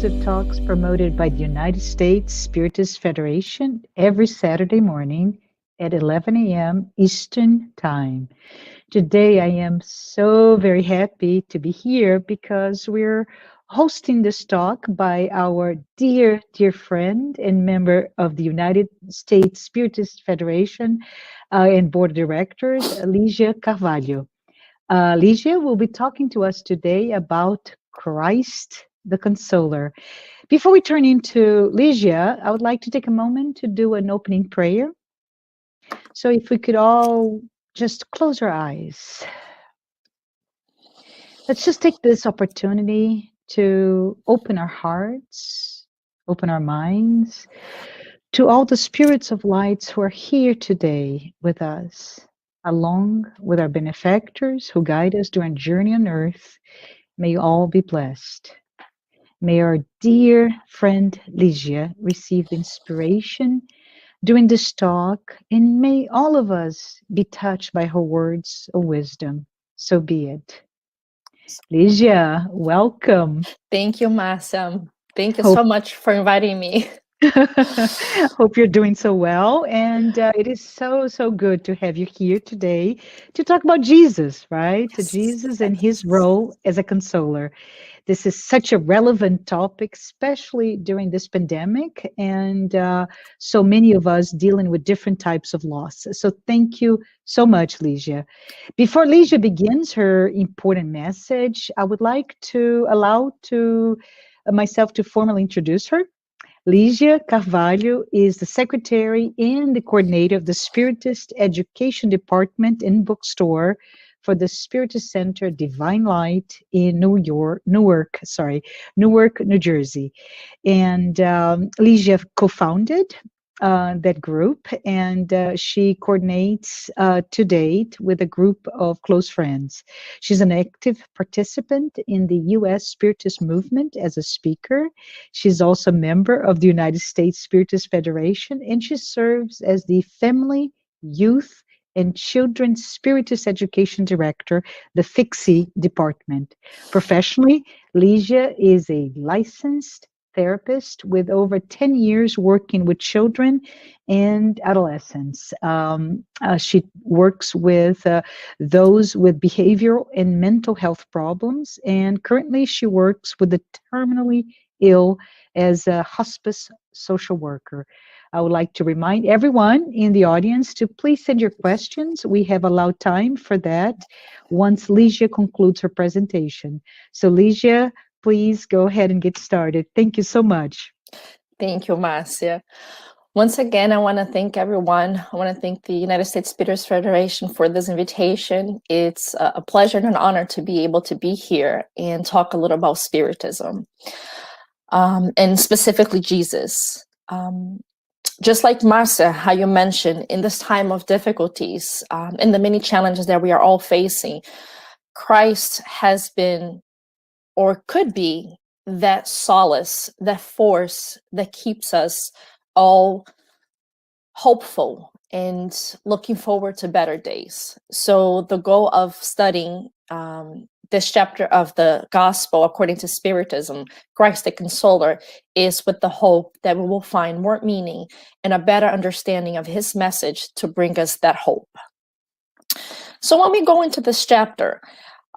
series of talks promoted by the United States Spiritist Federation every Saturday morning at 11 a.m. Eastern Time. Today, I am so very happy to be here because we're hosting this talk by our dear, dear friend and member of the United States Spiritist Federation and Board of Directors, LIGIA Carvalho. LIGIA will be talking to us today about Christ the Consoler. Before we turn into LIGIA, I would like to take a moment to do an opening prayer. So if we could all just close our eyes. Let's just take this opportunity to open our hearts, open our minds to all the spirits of lights who are here today with us, along with our benefactors who guide us during journey on earth. May you all be blessed. May our dear friend Ligia receive the inspiration during this talk, and may all of us be touched by her words of wisdom. So be it. Ligia, welcome. Thank you, Marcia. Thank you Hope, so much for inviting me. hope you're doing so well. And it is so good to have you here today to talk about Jesus, right? Yes, Jesus and his yes. role as a consoler. This is such a relevant topic, especially during this pandemic, and so many of us dealing with different types of loss. So thank you so much, Ligia. Before Ligia begins her important message, I would like to allow myself to formally introduce her. Ligia Carvalho is the secretary and the coordinator of the Spiritist Education Department and Bookstore for the Spiritist Center Divine Light in Newark, New Jersey. And Ligia co-founded that group, and she coordinates to date with a group of close friends. She's an active participant in the U.S. Spiritist movement as a speaker. She's also a member of the United States Spiritist Federation, and she serves as the Family, Youth, and Children's Spiritist Education Director, the FIXI department. Professionally, Ligia is a licensed therapist with over 10 years working with children and adolescents. She works with those with behavioral and mental health problems, and currently she works with the terminally ill as a hospice social worker. I would like to remind everyone in the audience to please send your questions. We have allowed time for that once Ligia concludes her presentation. So Ligia, please go ahead and get started. Thank you so much. Thank you, Marcia. Once again, I want to thank everyone. I want to thank the United States Spiritist Federation for this invitation. It's a pleasure and an honor to be able to be here and talk a little about Spiritism, and specifically Jesus. Just like Marcia, how you mentioned, in this time of difficulties and the many challenges that we are all facing, Christ has been, or could be, that solace, that force that keeps us all hopeful and looking forward to better days. So the goal of studying this chapter of the Gospel according to Spiritism, Christ the Consoler, is with the hope that we will find more meaning and a better understanding of his message to bring us that hope. So when we go into this chapter,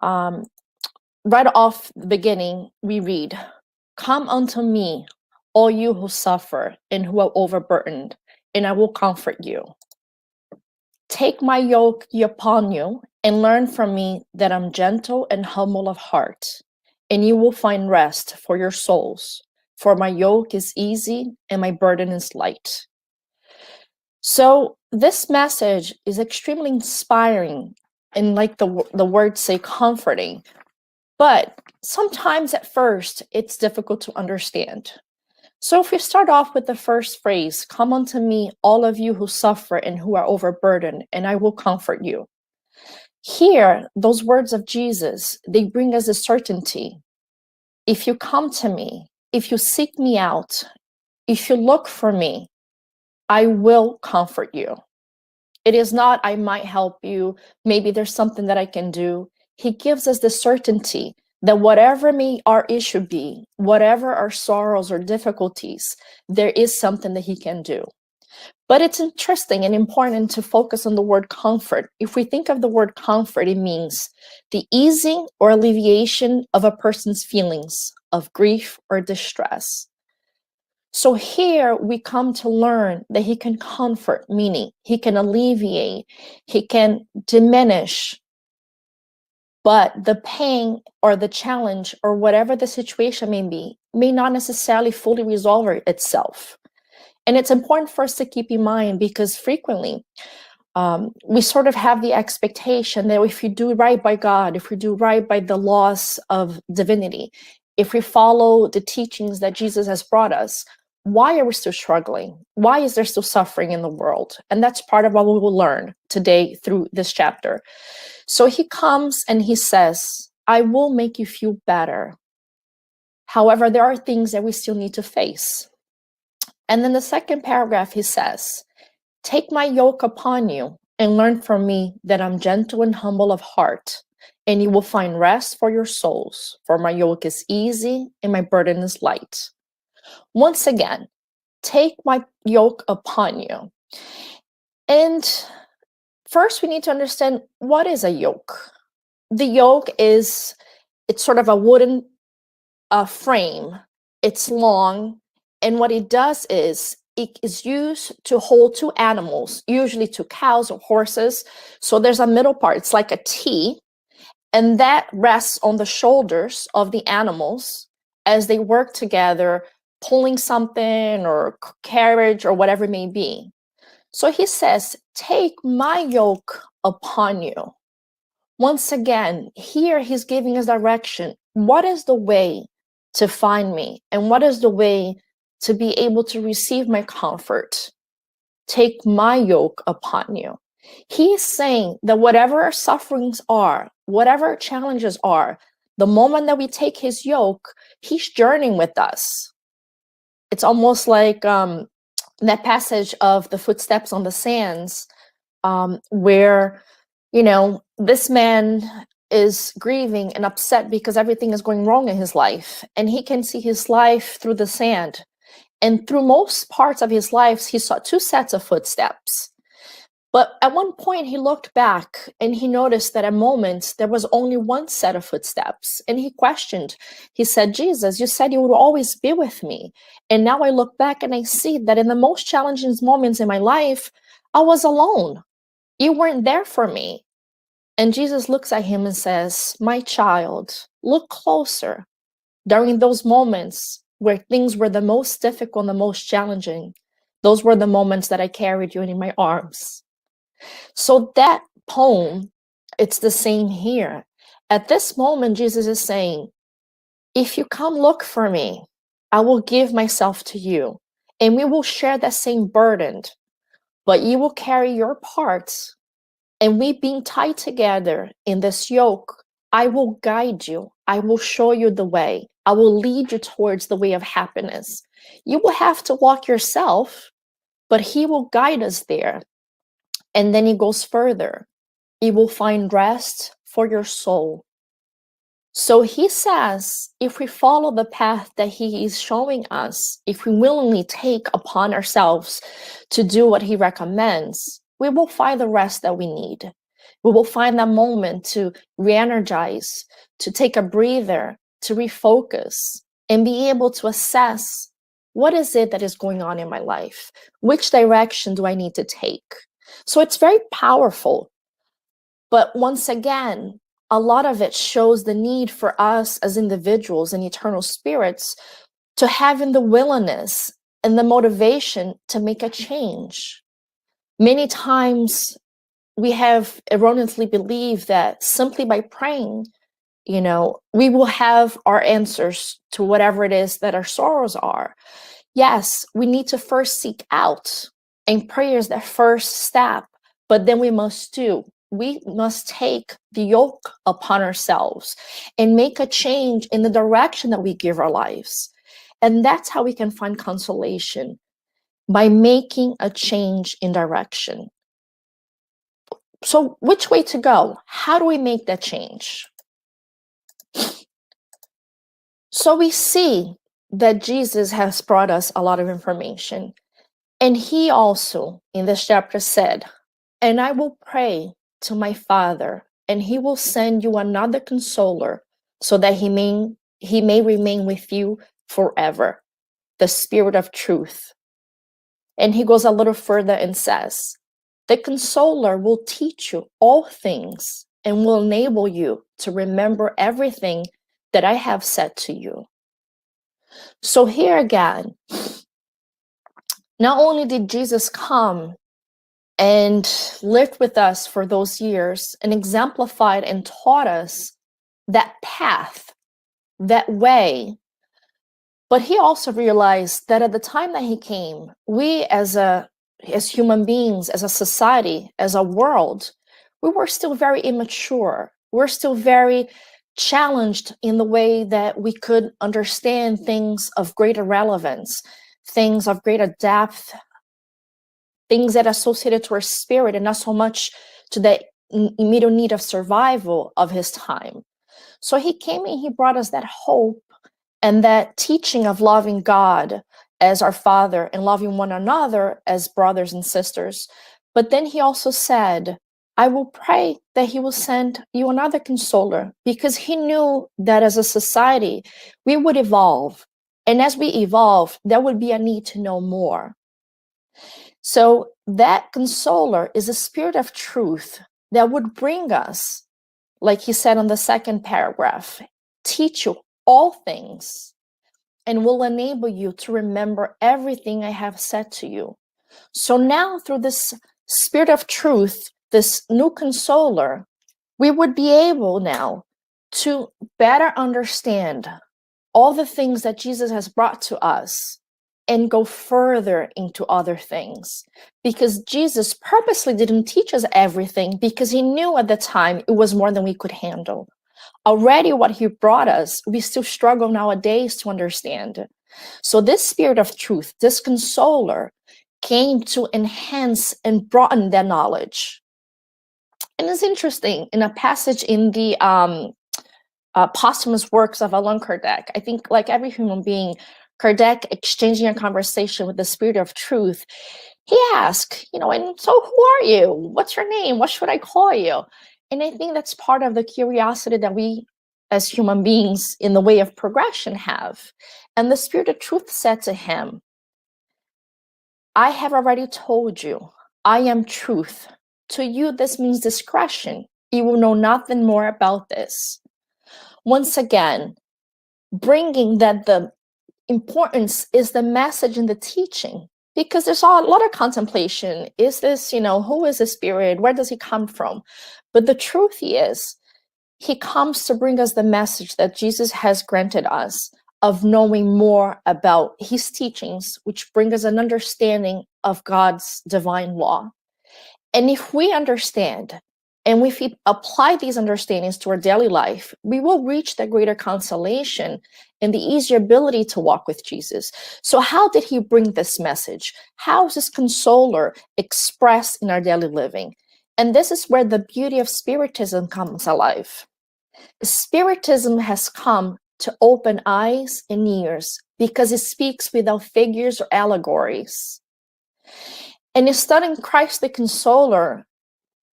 right off the beginning, we read, "Come unto me, all you who suffer and who are overburdened, and I will comfort you. Take my yoke upon you and learn from me that I'm gentle and humble of heart, and you will find rest for your souls. For my yoke is easy and my burden is light." So this message is extremely inspiring and, like the words say, comforting. But sometimes at first, it's difficult to understand. So if we start off with the first phrase, "Come unto me, all of you who suffer and who are overburdened, and I will comfort you." Here, those words of Jesus, they bring us a certainty. If you come to me, if you seek me out, if you look for me, I will comfort you. It is not, I might help you, maybe there's something that I can do. He gives us the certainty that whatever may our issue be, whatever our sorrows or difficulties, there is something that he can do. But it's interesting and important to focus on the word comfort. If we think of the word comfort, it means the easing or alleviation of a person's feelings of grief or distress. So here we come to learn that he can comfort, meaning he can alleviate, he can diminish, but the pain or the challenge or whatever the situation may be may not necessarily fully resolve itself. And it's important for us to keep in mind, because frequently we sort of have the expectation that if you do right by God, if we do right by the laws of divinity, if we follow the teachings that Jesus has brought us, why are we still struggling? Why is there still suffering in the world? And that's part of what we will learn today through this chapter. So he comes and he says, I will make you feel better. However, there are things that we still need to face. And then the second paragraph, he says, take my yoke upon you and learn from me that I'm gentle and humble of heart, and you will find rest for your souls. For my yoke is easy and my burden is light. Once again, take my yoke upon you. And first we need to understand, what is a yoke? The yoke it's sort of a wooden frame. It's long. And what it does is it is used to hold two animals, usually two cows or horses. So there's a middle part. It's like a T. And that rests on the shoulders of the animals as they work together, pulling something or carriage or whatever it may be. So he says, take my yoke upon you. Once again, here he's giving us direction. What is the way to find me? And what is the way to be able to receive my comfort? Take my yoke upon you. He's saying that whatever our sufferings are, whatever our challenges are, the moment that we take his yoke, he's journeying with us. It's almost like that passage of the footsteps on the sands, where, this man is grieving and upset because everything is going wrong in his life, and he can see his life through the sand. And through most parts of his life, he saw two sets of footsteps. But at one point, he looked back and he noticed that at moments there was only one set of footsteps. And he questioned. He said, Jesus, you said you would always be with me. And now I look back and I see that in the most challenging moments in my life, I was alone. You weren't there for me. And Jesus looks at him and says, my child, look closer. During those moments where things were the most difficult and the most challenging, those were the moments that I carried you in my arms. So that poem, it's the same here. At this moment, Jesus is saying, if you come look for me, I will give myself to you, and we will share that same burden, but you will carry your parts, and we being tied together in this yoke, I will guide you. I will show you the way. I will lead you towards the way of happiness. You will have to walk yourself, but he will guide us there. And then he goes further. You will find rest for your soul. So he says, if we follow the path that he is showing us, if we willingly take upon ourselves to do what he recommends, we will find the rest that we need. We will find that moment to re-energize, to take a breather, to refocus, and be able to assess, what is it that is going on in my life? Which direction do I need to take? So it's very powerful. But once again, a lot of it shows the need for us as individuals and eternal spirits to having the willingness and the motivation to make a change. Many times we have erroneously believed that simply by praying, we will have our answers to whatever it is that our sorrows are. Yes, we need to first seek out, and prayer is that first step, but then we must take the yoke upon ourselves and make a change in the direction that we give our lives. And that's how we can find consolation, by making a change in direction. So which way to go? How do we make that change? So we see that Jesus has brought us a lot of information. And he also, in this chapter, said, "And I will pray to my Father, and he will send you another consoler, so that he may remain with you forever, the Spirit of truth." And he goes a little further and says, "The consoler will teach you all things and will enable you to remember everything that I have said to you." So here again, not only did Jesus come and lived with us for those years and exemplified and taught us that path, that way, but he also realized that at the time that he came, we as human beings, as a society, as a world, we were still very immature. We're still very challenged in the way that we could understand things of greater relevance, things of greater depth, things that are associated to our spirit and not so much to the immediate need of survival of his time. So he came and he brought us that hope and that teaching of loving God as our Father and loving one another as brothers and sisters. But then he also said, "I will pray that he will send you another consoler," because he knew that as a society, we would evolve. And as we evolve, there would be a need to know more. So that consoler is a Spirit of truth that would bring us, like he said on the second paragraph, teach you all things and will enable you to remember everything I have said to you. So now through this Spirit of truth, this new consoler, we would be able now to better understand all the things that Jesus has brought to us and go further into other things. Because Jesus purposely didn't teach us everything because he knew at the time it was more than we could handle. Already what he brought us, we still struggle nowadays to understand. So this Spirit of truth, this consoler, came to enhance and broaden that knowledge. And it's interesting, in a passage in the posthumous works of Allan Kardec, I think like every human being, Kardec exchanging a conversation with the Spirit of truth, he asked, and so who are you? What's your name? What should I call you? And I think that's part of the curiosity that we as human beings in the way of progression have. And the Spirit of truth said to him, "I have already told you, I am truth. To you, this means discretion. You will know nothing more about this." Once again, bringing that the importance is the message and the teaching, because there's a lot of contemplation. Is this, who is the Spirit? Where does he come from? But the truth is, he comes to bring us the message that Jesus has granted us of knowing more about his teachings, which bring us an understanding of God's divine law. And if we understand, and if we apply these understandings to our daily life, we will reach the greater consolation and the easier ability to walk with Jesus. So how did he bring this message? How is this consoler expressed in our daily living? And this is where the beauty of Spiritism comes alive. Spiritism has come to open eyes and ears because it speaks without figures or allegories. And in studying Christ the Consoler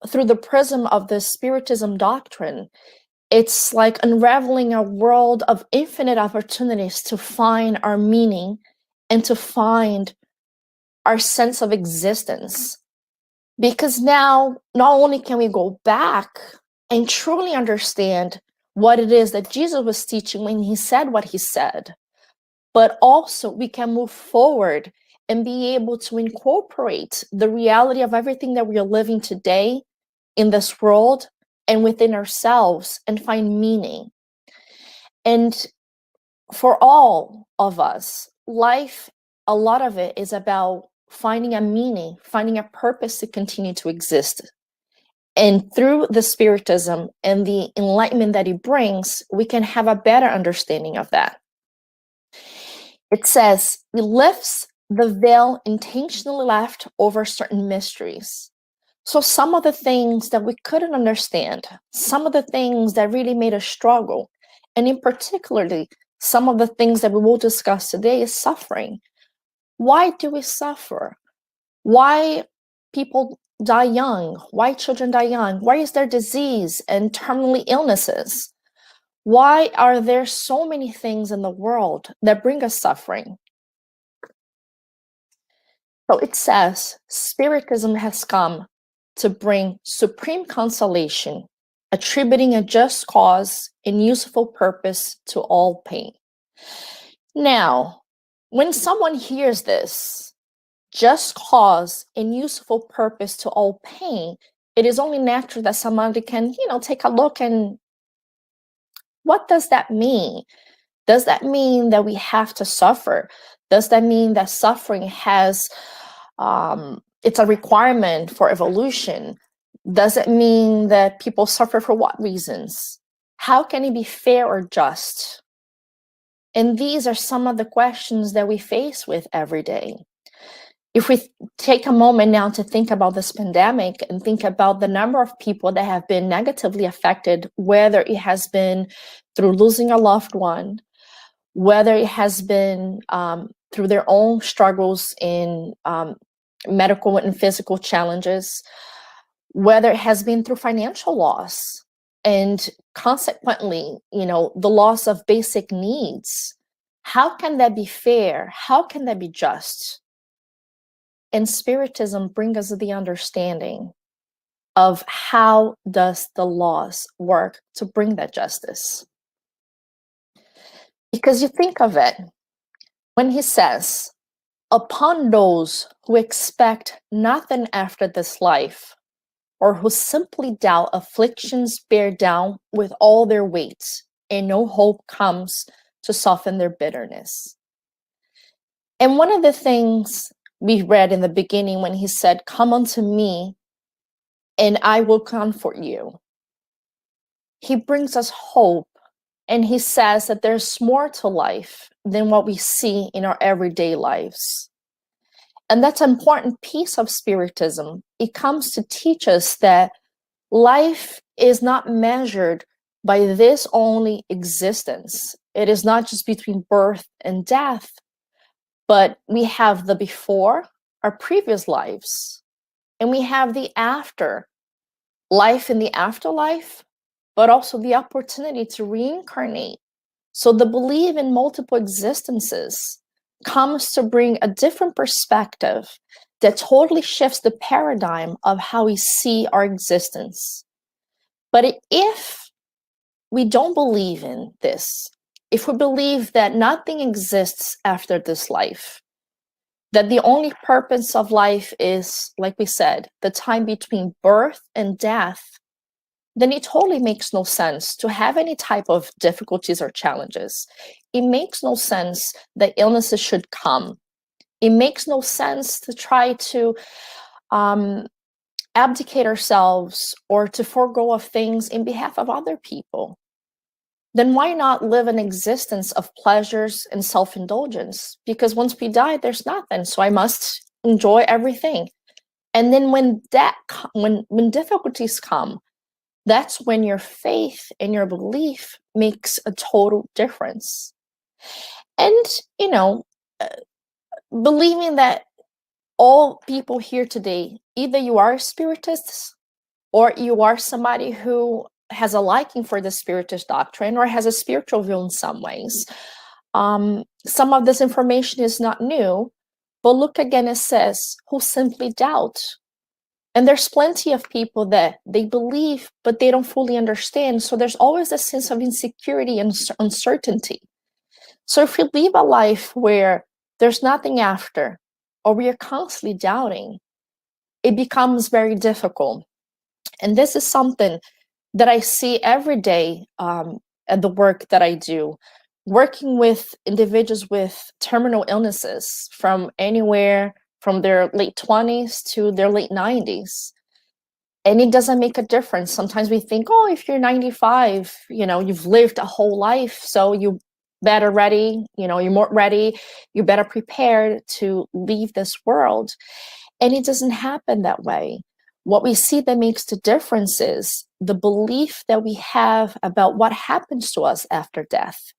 through the prism of the Spiritism doctrine, it's like unraveling a world of infinite opportunities to find our meaning and to find our sense of existence. Because now, not only can we go back and truly understand what it is that Jesus was teaching when he said what he said, but also we can move forward and be able to incorporate the reality of everything that we are living today in this world and within ourselves and find meaning. And for all of us, life, a lot of it is about finding a meaning, finding a purpose to continue to exist. And through the Spiritism and the enlightenment that it brings, we can have a better understanding of that. It says, it lifts the veil intentionally left over certain mysteries. So some of the things that we couldn't understand, some of the things that really made us struggle, and in particularly, some of the things that we will discuss today is suffering. Why do we suffer? Why people die young? Why children die young? Why is there disease and terminally illnesses? Why are there so many things in the world that bring us suffering? So it says, Spiritism has come to bring supreme consolation, attributing a just cause and useful purpose to all pain. Now, when someone hears this, just cause and useful purpose to all pain, it is only natural that somebody can, take a look and what does that mean? Does that mean that we have to suffer? Does that mean that suffering has, it's a requirement for evolution? Does it mean that people suffer for what reasons? How can it be fair or just? And these are some of the questions that we face with every day. If we take a moment now to think about this pandemic and think about the number of people that have been negatively affected, whether it has been through losing a loved one, whether it has been through their own struggles in medical and physical challenges, whether it has been through financial loss, and consequently, the loss of basic needs. How can that be fair? How can that be just? And Spiritism brings us the understanding of how does the laws work to bring that justice. Because you think of it, when he says, upon those who expect nothing after this life, or who simply doubt afflictions bear down with all their weight, and no hope comes to soften their bitterness. And one of the things we read in the beginning when he said, come unto me, and I will comfort you. He brings us hope, and he says that there's more to life than what we see in our everyday lives. And that's an important piece of Spiritism. It comes to teach us that life is not measured by this only existence. It is not just between birth and death, but we have the before, our previous lives, and we have the after, life in the afterlife, but also the opportunity to reincarnate. So the belief in multiple existences comes to bring a different perspective that totally shifts the paradigm of how we see our existence. But if we don't believe in this, if we believe that nothing exists after this life, that the only purpose of life is, like we said, the time between birth and death, then it totally makes no sense to have any type of difficulties or challenges. It makes no sense that illnesses should come. It makes no sense to try to abdicate ourselves or to forego of things in behalf of other people. Then why not live an existence of pleasures and self-indulgence? Because once we die, there's nothing, so I must enjoy everything. And then when difficulties come, that's when your faith and your belief makes a total difference. And, believing that all people here today, either you are spiritists or you are somebody who has a liking for the Spiritist doctrine or has a spiritual view in some ways. Some of this information is not new, but look again, it says, who simply doubt. And there's plenty of people that they believe, but they don't fully understand. So there's always a sense of insecurity and uncertainty. So if we live a life where there's nothing after, or we are constantly doubting, it becomes very difficult. And this is something that I see every day at the work that I do, working with individuals with terminal illnesses from anywhere from their late 20s to their late 90s. And it doesn't make a difference. Sometimes we think, oh, if you're 95, you've lived a whole life, so you better ready, you're more ready, you're better prepared to leave this world. And it doesn't happen that way. What we see that makes the difference is the belief that we have about what happens to us after death.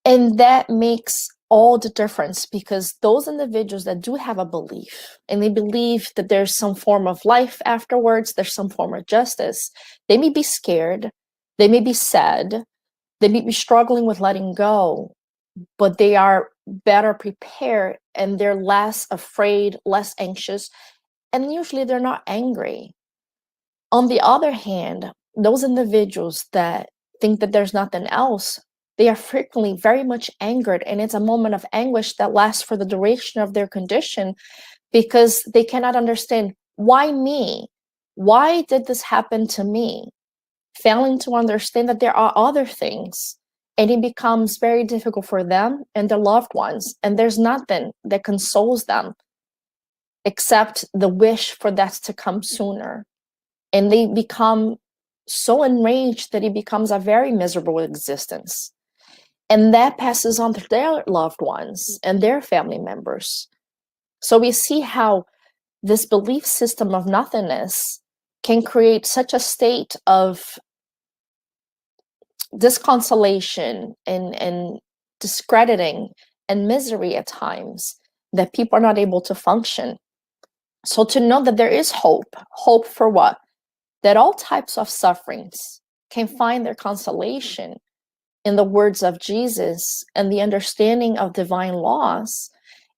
And that makes all the difference, because those individuals that do have a belief, and they believe that there's some form of life afterwards, there's some form of justice, they may be scared, they may be sad, they may be struggling with letting go, but they are better prepared and they're less afraid, less anxious, and usually they're not angry. On the other hand, those individuals that think that there's nothing else, they are frequently very much angered, and it's a moment of anguish that lasts for the duration of their condition, because they cannot understand, why me? Why did this happen to me? Failing to understand that there are other things, and it becomes very difficult for them and their loved ones, and there's nothing that consoles them except the wish for that to come sooner. And they become so enraged that it becomes a very miserable existence. And that passes on to their loved ones and their family members. So we see how this belief system of nothingness can create such a state of disconsolation and discrediting and misery at times, that people are not able to function. So to know that there is hope for what? That all types of sufferings can find their consolation in the words of Jesus and the understanding of divine laws.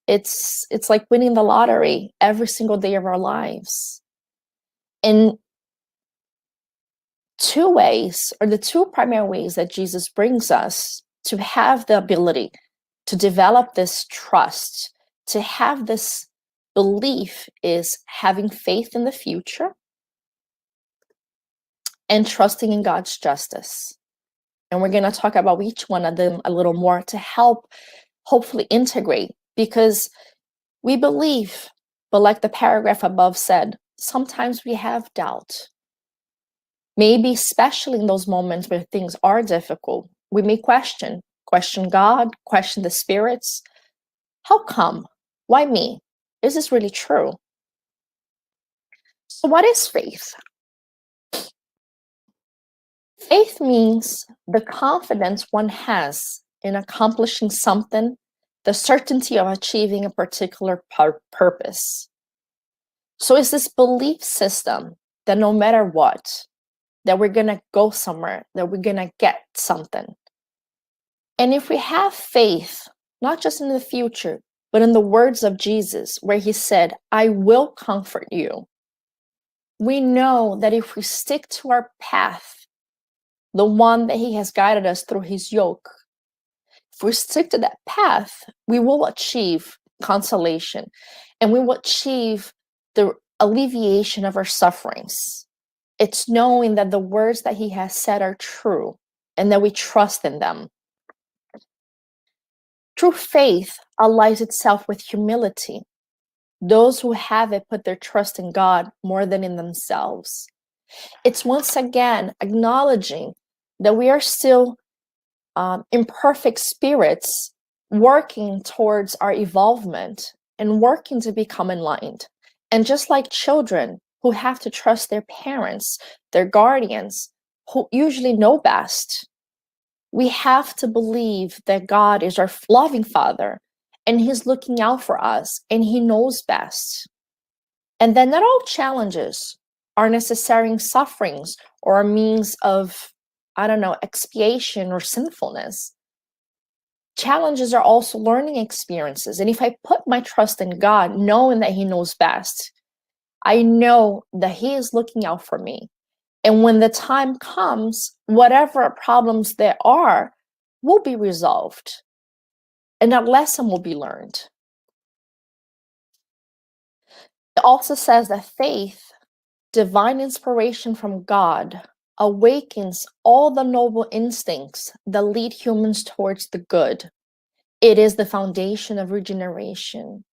It's like winning the lottery every single day of our lives. In two ways, or the two primary ways that Jesus brings us to have the ability to develop this trust, to have this belief, is having faith in the future and trusting in God's justice. And we're going to talk about each one of them a little more to help hopefully integrate, because we believe, but like the paragraph above said, sometimes we have doubt. Maybe especially in those moments where things are difficult, we may question God, question the spirits. How come? Why me? Is this really true? So what is faith? Faith means the confidence one has in accomplishing something, the certainty of achieving a particular purpose. So it's this belief system that no matter what, that we're going to go somewhere, that we're going to get something. And if we have faith, not just in the future, but in the words of Jesus, where he said, I will comfort you, we know that if we stick to our path, the one that he has guided us through his yoke, if we stick to that path, we will achieve consolation, and we will achieve the alleviation of our sufferings. It's knowing that the words that he has said are true and that we trust in them. True faith allies itself with humility. Those who have it put their trust in God more than in themselves. It's once again acknowledging that we are still imperfect spirits working towards our evolvement and working to become enlightened. And just like children who have to trust their parents, their guardians, who usually know best, we have to believe that God is our loving Father, and he's looking out for us, and he knows best. And that not all challenges are necessary sufferings or a means of, expiation or sinfulness. Challenges are also learning experiences. And if I put my trust in God, knowing that he knows best, I know that he is looking out for me. And when the time comes, whatever problems there are will be resolved, and a lesson will be learned. It also says that faith, divine inspiration from God, awakens all the noble instincts that lead humans towards the good. It is the foundation of regeneration.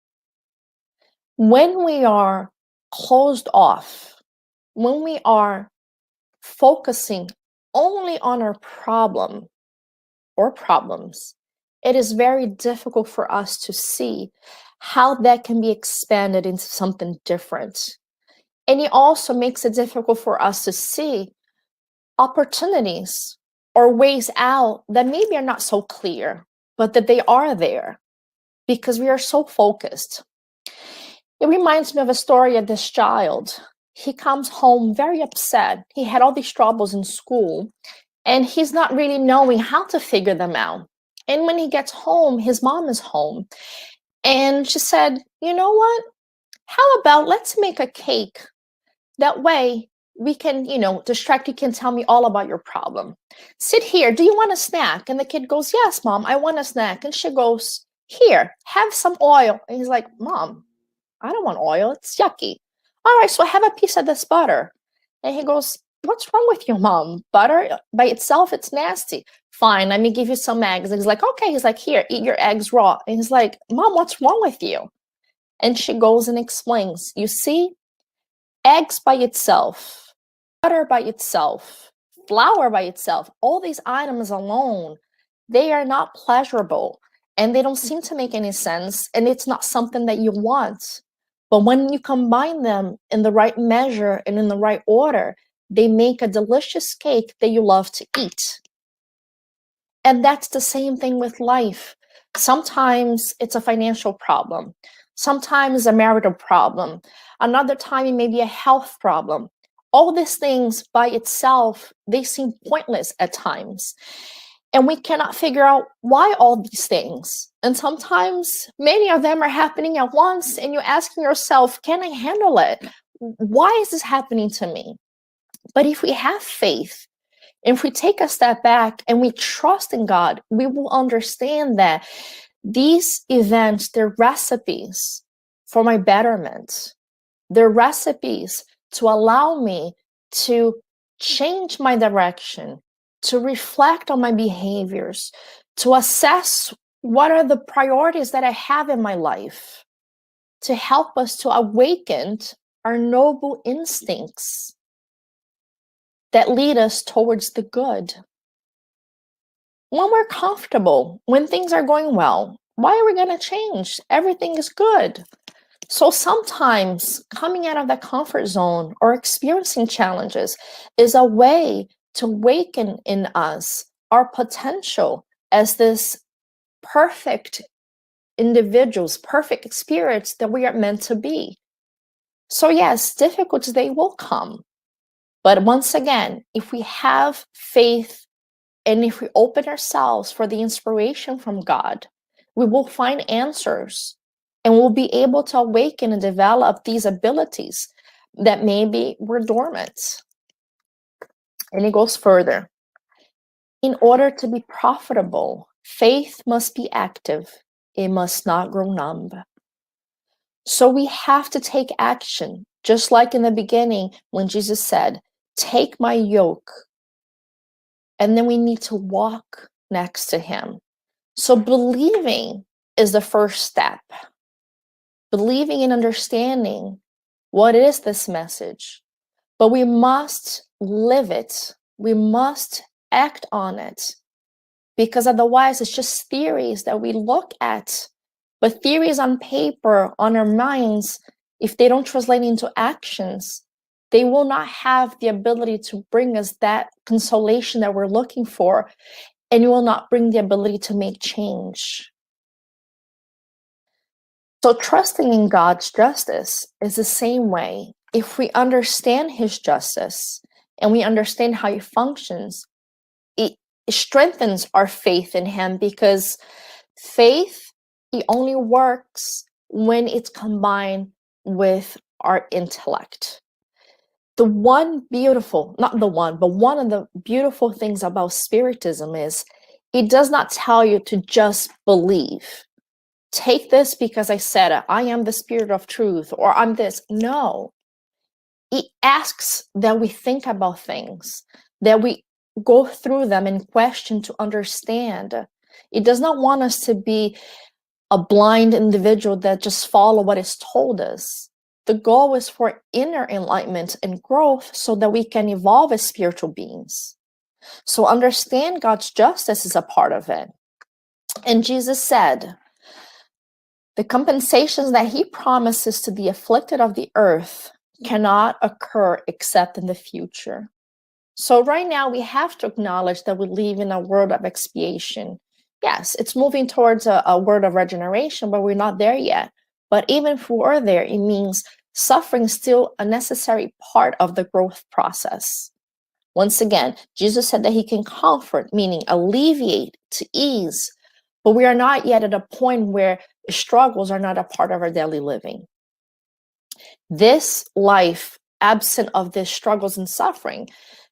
When we are closed off, when we are focusing only on our problem or problems, it is very difficult for us to see how that can be expanded into something different. And it also makes it difficult for us to see opportunities or ways out that maybe are not so clear. but that they are there because we are so focused. It reminds me of a story of this child. He comes home very upset. He had all these troubles in school, and he's not really knowing how to figure them out. And when he gets home, his mom is home. And she said, you know what? How about let's make a cake? That way we can, distract you, can tell me all about your problem. Sit here. Do you want a snack? And the kid goes, yes, Mom, I want a snack. And she goes, here, have some oil. And he's like, Mom, I don't want oil. It's yucky. All right, so have a piece of this butter. And he goes, what's wrong with you, Mom? Butter by itself, it's nasty. Fine, let me give you some eggs. And he's like, okay. He's like, here, eat your eggs raw. And he's like, Mom, what's wrong with you? And she goes and explains, you see, eggs by itself, butter by itself, flour by itself, all these items alone, they are not pleasurable and they don't seem to make any sense. And it's not something that you want. But when you combine them in the right measure and in the right order, they make a delicious cake that you love to eat. And that's the same thing with life. Sometimes it's a financial problem. Sometimes a marital problem. Another time it may be a health problem. All these things by itself, they seem pointless at times. And we cannot figure out why all these things. And sometimes many of them are happening at once and you're asking yourself, can I handle it? Why is this happening to me? But if we have faith, if we take a step back and we trust in God, we will understand that these events, they're recipes for my betterment. They're recipes to allow me to change my direction, to reflect on my behaviors, to assess what are the priorities that I have in my life, to help us to awaken our noble instincts that lead us towards the good. When we're comfortable, when things are going well, why are we going to change? Everything is good. So sometimes coming out of that comfort zone or experiencing challenges is a way to awaken in us our potential as this perfect individuals, perfect spirits that we are meant to be. So yes, difficulties, they will come. But once again, if we have faith and if we open ourselves for the inspiration from God, we will find answers and we'll be able to awaken and develop these abilities that maybe were dormant. And it goes further. In order to be profitable, faith must be active. It must not grow numb. So we have to take action, just like in the beginning when Jesus said, take my yoke. And then we need to walk next to him. So believing is the first step. Believing and understanding what is this message. But we must live it. We must act on it. Because otherwise it's just theories that we look at. But theories on paper, on our minds, if they don't translate into actions, they will not have the ability to bring us that consolation that we're looking for, and it will not bring the ability to make change. So trusting in God's justice is the same way. If we understand his justice and we understand how he functions, it strengthens our faith in him, because faith, it only works when it's combined with our intellect. One of the beautiful things about Spiritism is it does not tell you to just believe. Take this because I said it. I am the spirit of truth, or I'm this. No. It asks that we think about things, that we go through them and question to understand. It does not want us to be a blind individual that just follow what is told us. The goal is for inner enlightenment and growth so that we can evolve as spiritual beings. So understand God's justice is a part of it. And Jesus said, the compensations that he promises to the afflicted of the earth cannot occur except in the future. So right now we have to acknowledge that we live in a world of expiation. yes, it's moving towards a word of regeneration, but we're not there yet. But even if we're there, it means suffering is still a necessary part of the growth process. Once again, Jesus said that he can comfort, meaning alleviate, to ease, but we are not yet at a point where struggles are not a part of our daily living. This life, absent of these struggles and suffering,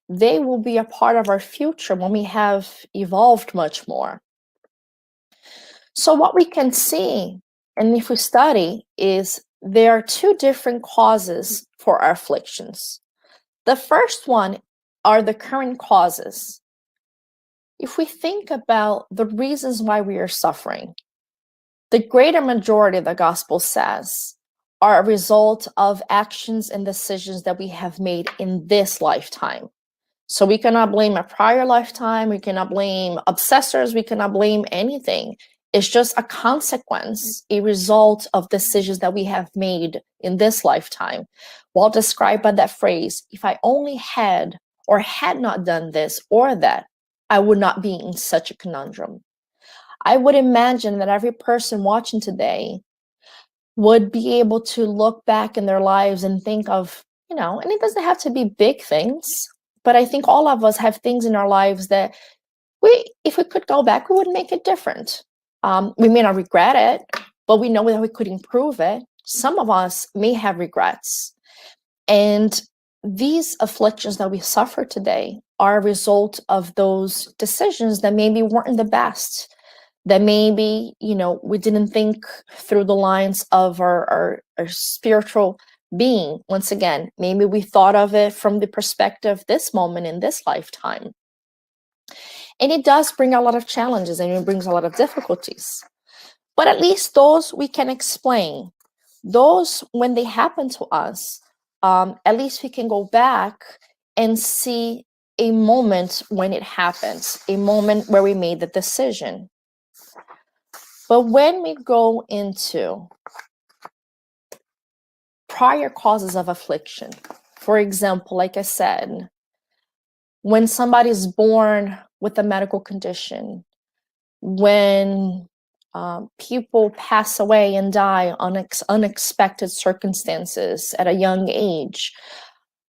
they will be a part of our future when we have evolved much more. So what we can see, and if we study, is there are two different causes for our afflictions. The first one are the current causes. If we think about the reasons why we are suffering, the greater majority of the gospel says are a result of actions and decisions that we have made in this lifetime. So we cannot blame a prior lifetime, we cannot blame obsessors, we cannot blame anything. It's just a consequence, a result of decisions that we have made in this lifetime. While described by that phrase, if I only had or had not done this or that, I would not be in such a conundrum. I would imagine that every person watching today would be able to look back in their lives and think of, and it doesn't have to be big things, but I think all of us have things in our lives that if we could go back, we would make it different. We may not regret it, but we know that we could improve it. Some of us may have regrets. And these afflictions that we suffer today are a result of those decisions that maybe weren't the best, that maybe, we didn't think through the lines of our spiritual being. Once again, maybe we thought of it from the perspective of this moment in this lifetime. And it does bring a lot of challenges and it brings a lot of difficulties. But at least those we can explain. Those, when they happen to us, at least we can go back and see a moment when it happens, a moment where we made the decision. But when we go into prior causes of affliction, for example, like I said, when somebody's born with a medical condition, when people pass away and die on unexpected circumstances at a young age,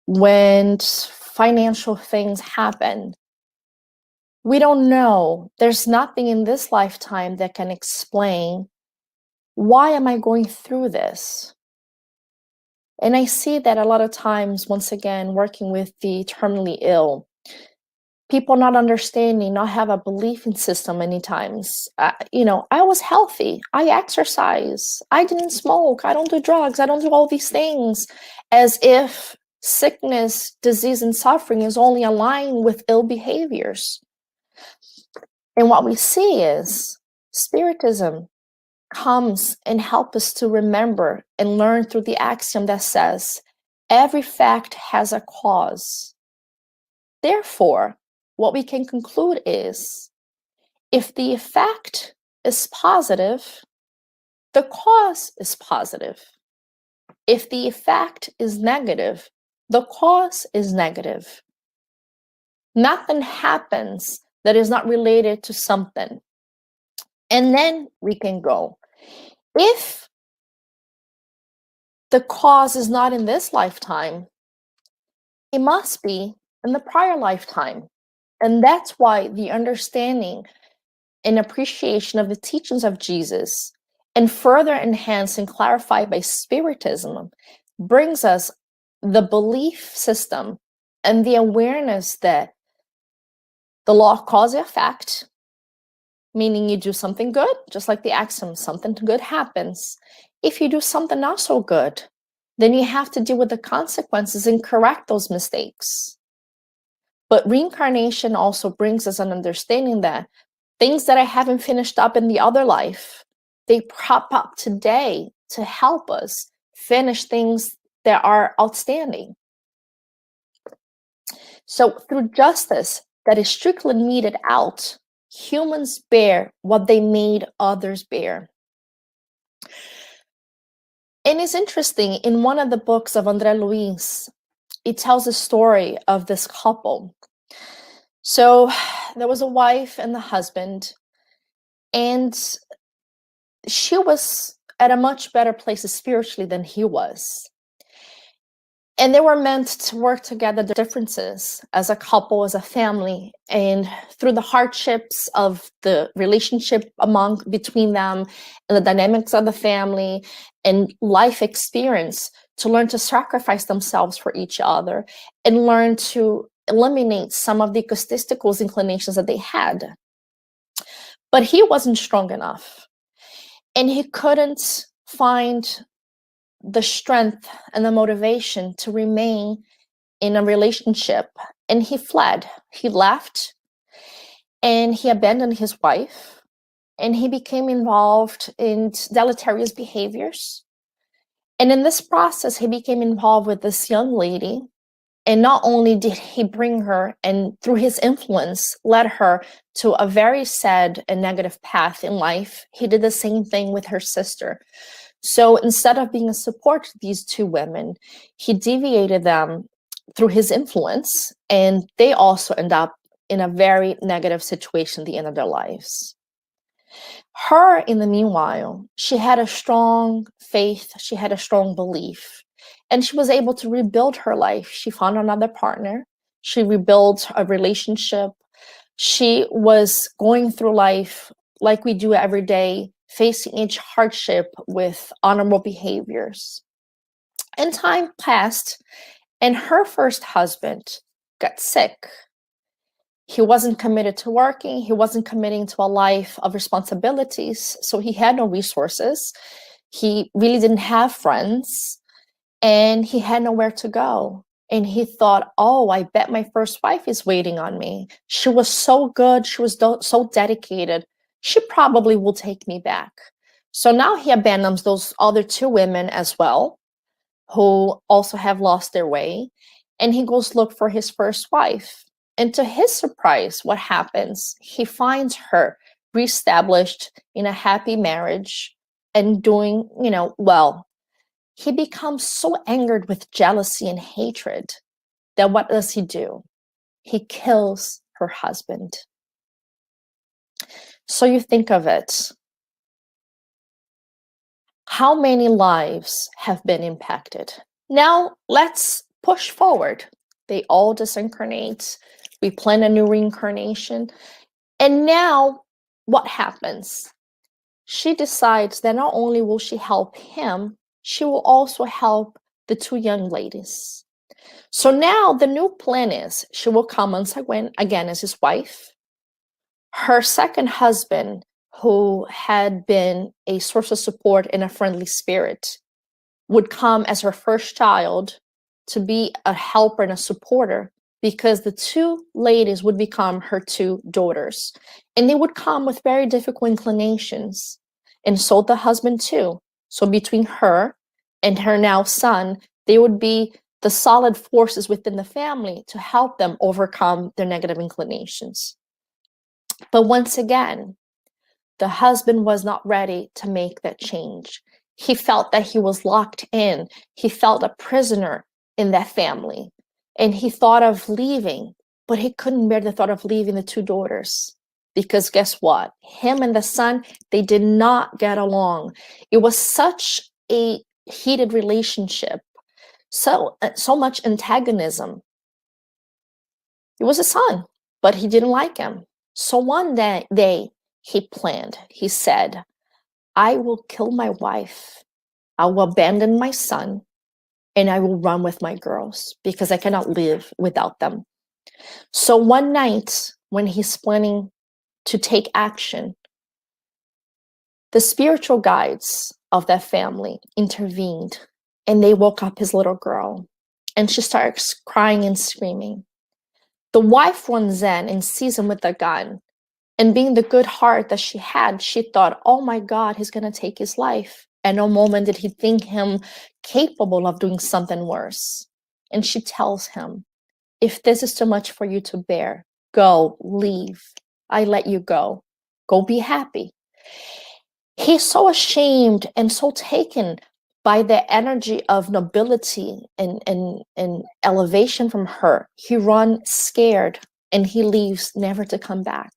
when financial things happen, we don't know. There's nothing in this lifetime that can explain, why am I going through this? And I see that a lot of times, once again, working with the terminally ill, people not understanding, not have a beliefing system many times. I was healthy. I exercise. I didn't smoke. I don't do drugs. I don't do all these things, as if sickness, disease, and suffering is only aligned with ill behaviors. And what we see is Spiritism comes and helps us to remember and learn through the axiom that says, every fact has a cause. Therefore, what we can conclude is, if the effect is positive, the cause is positive. If the effect is negative, the cause is negative. Nothing happens that is not related to something. And then we can go. If the cause is not in this lifetime, it must be in the prior lifetime. And that's why the understanding and appreciation of the teachings of Jesus, and further enhanced and clarified by Spiritism, brings us the belief system and the awareness that the law of cause and effect, meaning you do something good, just like the axiom, something good happens. If you do something not so good, then you have to deal with the consequences and correct those mistakes. But reincarnation also brings us an understanding that things that I haven't finished up in the other life, they prop up today to help us finish things that are outstanding. So through justice that is strictly meted out, humans bear what they made others bear. And it's interesting, in one of the books of André Luiz, it tells a story of this couple. So there was a wife and the husband, And she was at a much better place spiritually than he was. And they were meant to work together, the differences as a couple, as a family, and through the hardships of the relationship between them and the dynamics of the family and life experience, to learn to sacrifice themselves for each other and learn to eliminate some of the egotistical inclinations that they had. But he wasn't strong enough, and he couldn't find the strength and the motivation to remain in a relationship. And he fled. He left, and he abandoned his wife, and he became involved in deleterious behaviors. And in this process, he became involved with this young lady. And not only did he bring her, and through his influence, led her to a very sad and negative path in life, he did the same thing with her sister. So instead of being a support to these two women, he deviated them through his influence, and they also end up in a very negative situation at the end of their lives. Her, in the meanwhile, she had a strong faith, she had a strong belief, and she was able to rebuild her life. She found another partner, she rebuilt a relationship. She was going through life like we do every day, facing each hardship with honorable behaviors. And time passed, and her first husband got sick. He wasn't committed to working. He wasn't committing to a life of responsibilities. So he had no resources. He really didn't have friends, and he had nowhere to go. And he thought, oh, I bet my first wife is waiting on me. She was so good. She was so dedicated. She probably will take me back. So now he abandons those other two women as well, who also have lost their way. And he goes look for his first wife. And to his surprise, what happens? He finds her reestablished in a happy marriage and doing, well. He becomes so angered with jealousy and hatred that what does he do? He kills her husband. So you think of it. How many lives have been impacted? Now let's push forward. They all disincarnate. We plan a new reincarnation. And now what happens? She decides that not only will she help him, she will also help the two young ladies. So now the new plan is she will come once again as his wife. Her second husband, who had been a source of support and a friendly spirit, would come as her first child to be a helper and a supporter, because the two ladies would become her two daughters. And they would come with very difficult inclinations. And so the husband too. So between her and her now son, they would be the solid forces within the family to help them overcome their negative inclinations. But once again, the husband was not ready to make that change. He felt that he was locked in. He felt a prisoner in that family. And he thought of leaving, but he couldn't bear the thought of leaving the two daughters. Because guess what? Him and the son, they did not get along. It was such a heated relationship, so much antagonism. It was a son, but he didn't like him. So one day he planned. He said, I will kill my wife. I will abandon my son, and I will run with my girls because I cannot live without them. So one night when he's planning to take action, the spiritual guides of that family intervened, and they woke up his little girl, and she starts crying and screaming. The wife runs in and sees him with a gun, and being the good heart that she had, she thought, oh my God, he's going to take his life. At no moment did he think him capable of doing something worse. And she tells him, if this is too much for you to bear, go, leave. I let you go. Go be happy. He's so ashamed and so taken by the energy of nobility and elevation from her. He runs scared, and he leaves, never to come back.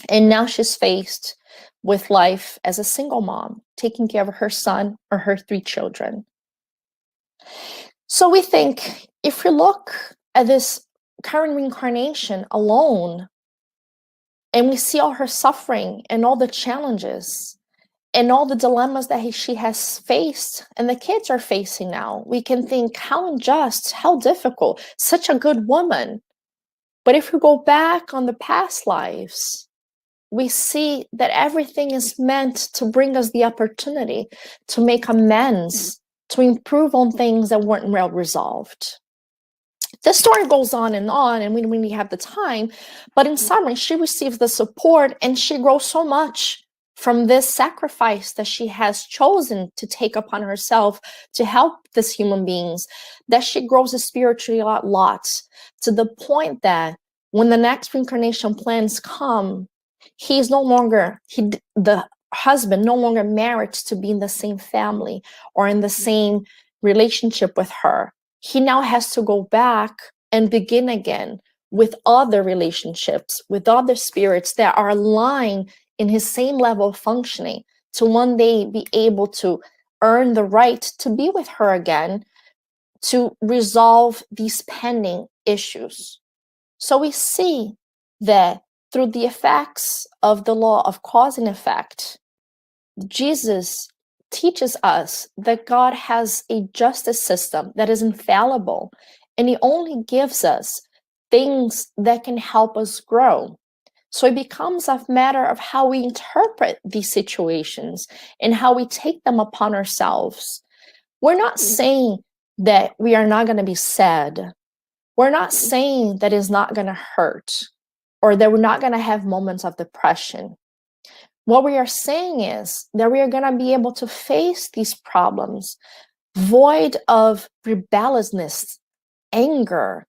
And now she's faced with life as a single mom, taking care of her son or her 3 children. So we think, if we look at this current reincarnation alone, and we see all her suffering and all the challenges and all the dilemmas that she has faced and the kids are facing now, we can think, how unjust, how difficult, such a good woman. But if we go back on the past lives, we see that everything is meant to bring us the opportunity to make amends, to improve on things that weren't well resolved. This story goes on, and we don't really have the time, but in summary, she receives the support and she grows so much from this sacrifice that she has chosen to take upon herself to help these human beings, that she grows spiritually a lot, to the point that when the next reincarnation plans come, the husband no longer married to be in the same family or in the same relationship with her. He now has to go back and begin again with other relationships, with other spirits that are aligned in his same level of functioning, to one day be able to earn the right to be with her again, to resolve these pending issues. So we see that through the effects of the law of cause and effect, Jesus teaches us that God has a justice system that is infallible, and he only gives us things that can help us grow. So it becomes a matter of how we interpret these situations and how we take them upon ourselves. We're not saying that we are not going to be sad. We're not saying that it's not going to hurt or that we're not going to have moments of depression. What we are saying is that we are going to be able to face these problems void of rebelliousness, anger,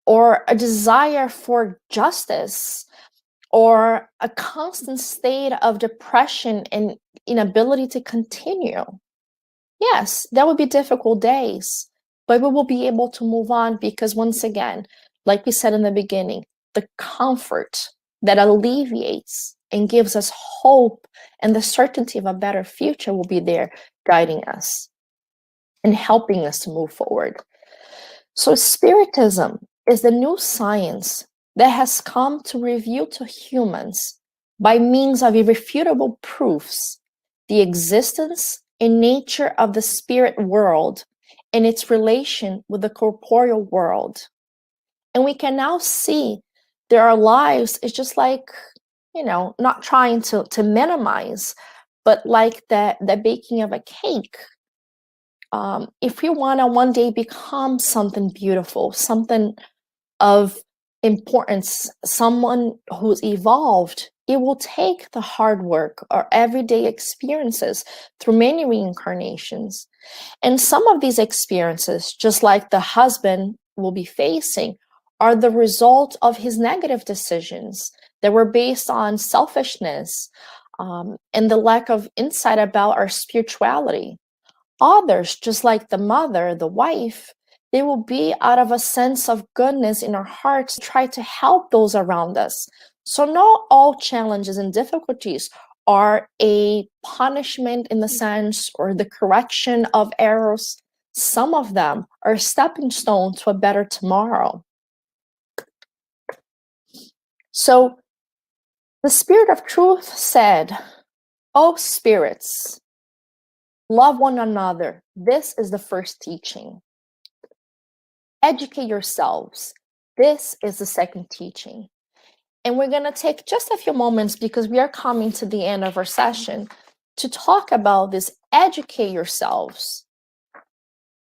or a desire for justice, or a constant state of depression and inability to continue. Yes, that would be difficult days, but we will be able to move on because, once again, like we said in the beginning, the comfort that alleviates and gives us hope and the certainty of a better future will be there guiding us and helping us to move forward. So Spiritism is the new science that has come to reveal to humans, by means of irrefutable proofs, the existence and nature of the spirit world and its relation with the corporeal world. And we can now see that our lives is just like, not trying to minimize, but like the baking of a cake. If we want to one day become something beautiful, something of importance, someone who's evolved, it will take the hard work or everyday experiences through many reincarnations. And some of these experiences, just like the husband will be facing, are the result of his negative decisions that were based on selfishness and the lack of insight about our spirituality. Others, just like the mother, the wife, they will be out of a sense of goodness in our hearts, try to help those around us. So not all challenges and difficulties are a punishment in the sense or the correction of errors. Some of them are a stepping stone to a better tomorrow. So the Spirit of Truth said, "O spirits, love one another." This is the first teaching. Educate yourselves. This is the second teaching. And we're going to take just a few moments, because we are coming to the end of our session, to talk about this. Educate yourselves.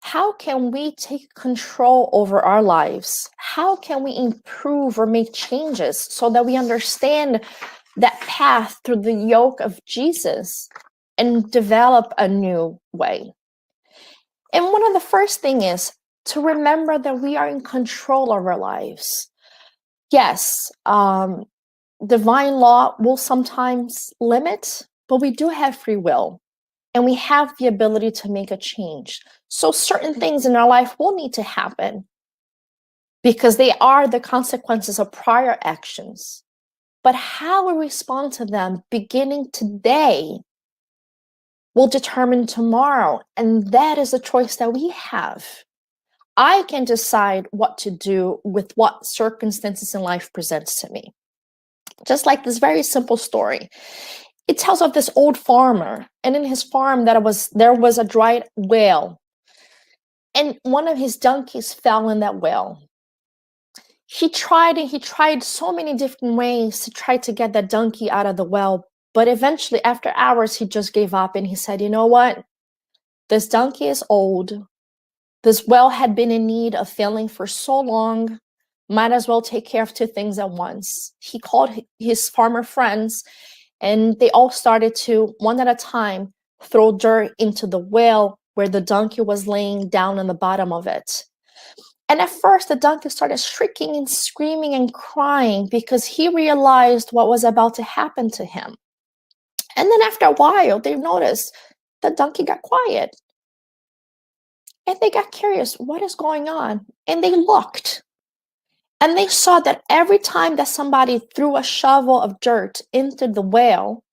How can we take control over our lives? How can we improve or make changes so that we understand that path through the yoke of Jesus and develop a new way? And one of the first things is to remember that we are in control of our lives. Yes, divine law will sometimes limit, but we do have free will. And we have the ability to make a change. So certain things in our life will need to happen because they are the consequences of prior actions. But how we respond to them beginning today will determine tomorrow. And that is the choice that we have. I can decide what to do with what circumstances in life presents to me. Just like this very simple story. It tells of this old farmer, and in his farm there was a dried well, and one of his donkeys fell in that well. He tried so many different ways to try to get that donkey out of the well, but eventually, after hours, he just gave up and he said, you know what? This donkey is old. This well had been in need of filling for so long. Might as well take care of two things at once. He called his farmer friends, and they all started to, one at a time, throw dirt into the well where the donkey was laying down on the bottom of it. And at first, the donkey started shrieking and screaming and crying because he realized what was about to happen to him. And then after a while, they noticed the donkey got quiet. And they got curious, what is going on? And they looked. And they saw that every time that somebody threw a shovel of dirt into the well,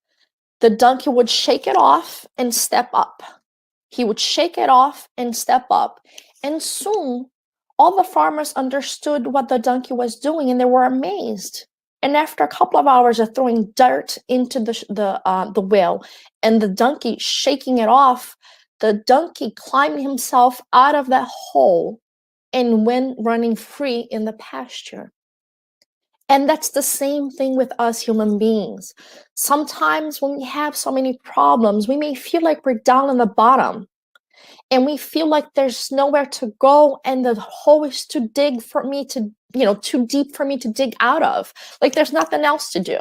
the donkey would shake it off and step up. He would shake it off and step up. And soon, all the farmers understood what the donkey was doing, and they were amazed. And after a couple of hours of throwing dirt into the well and the donkey shaking it off, the donkey climbed himself out of that hole and went running free in the pasture. And that's the same thing with us human beings. Sometimes when we have so many problems, we may feel like we're down on the bottom. And we feel like there's nowhere to go, and the hole is too deep for me to dig out of. Like there's nothing else to do.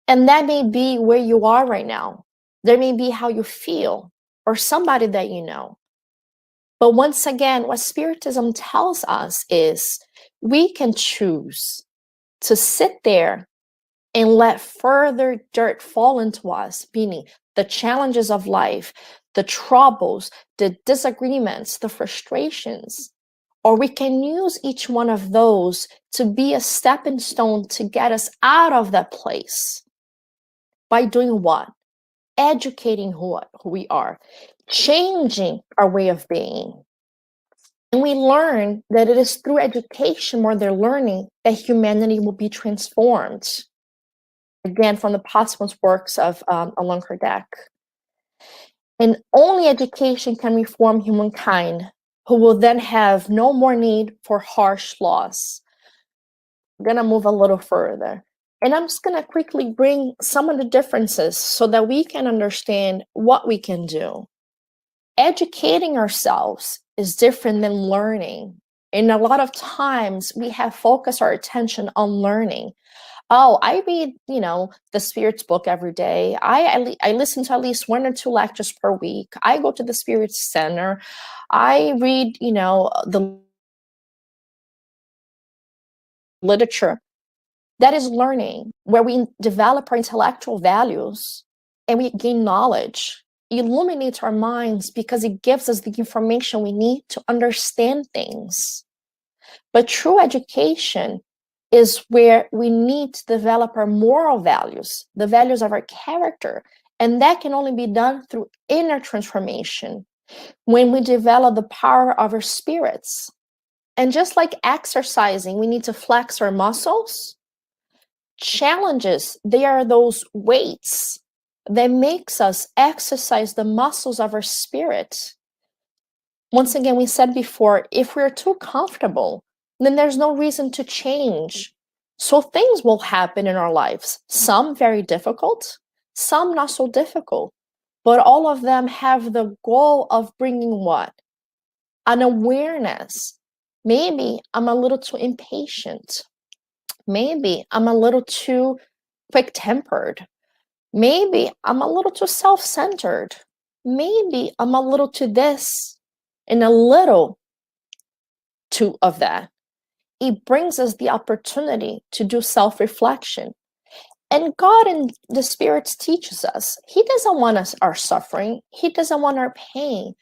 And that may be where you are right now. There may be how you feel, or somebody that you know. But once again, what Spiritism tells us is we can choose to sit there and let further dirt fall into us, meaning the challenges of life, the troubles, the disagreements, the frustrations, or we can use each one of those to be a stepping stone to get us out of that place. By doing what? Educating who we are, changing our way of being. And we learn that it is through education more than learning that humanity will be transformed. Again, from the posthumous works of Allan Kardec. And only education can reform humankind, who will then have no more need for harsh laws. I'm going to move a little further. And I'm just going to quickly bring some of the differences so that we can understand what we can do. Educating ourselves is different than learning. And a lot of times we have focused our attention on learning. Oh, I read, the Spirits book every day. I listen to at least 1 or 2 lectures per week. I go to the Spirits Center. I read, the literature. That is learning, where we develop our intellectual values and we gain knowledge. It illuminates our minds because it gives us the information we need to understand things. But true education is where we need to develop our moral values, the values of our character. And that can only be done through inner transformation, when we develop the power of our spirits. And just like exercising, we need to flex our muscles. Challenges, they are those weights that makes us exercise the muscles of our spirit. Once again, we said before, if we're too comfortable, then there's no reason to change. So things will happen in our lives, some very difficult, some not so difficult, but all of them have the goal of bringing what? An awareness. Maybe I'm a little too impatient. Maybe I'm a little too quick-tempered. Maybe I'm a little too self-centered. Maybe I'm a little too this and a little too of that. It brings us the opportunity to do self-reflection. And God and the Spirits teaches us, He doesn't want us our suffering. He doesn't want our pain.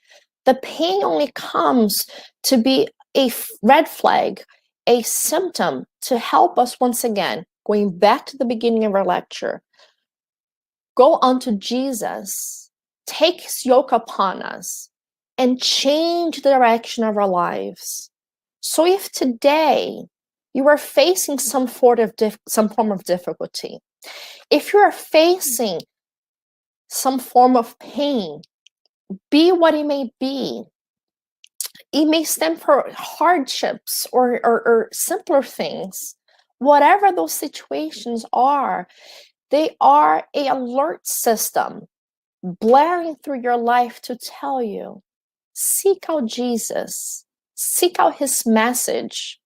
The pain only comes to be a red flag, a symptom to help us once again going back to the beginning of our lecture, go unto Jesus, take his yoke upon us, and change the direction of our lives. So if today you are facing some form of difficulty, if you are facing some form of pain, be what it may be, it may stem from hardships or simpler things, whatever those situations are, they are an alert system blaring through your life to tell you, seek out Jesus, seek out his message,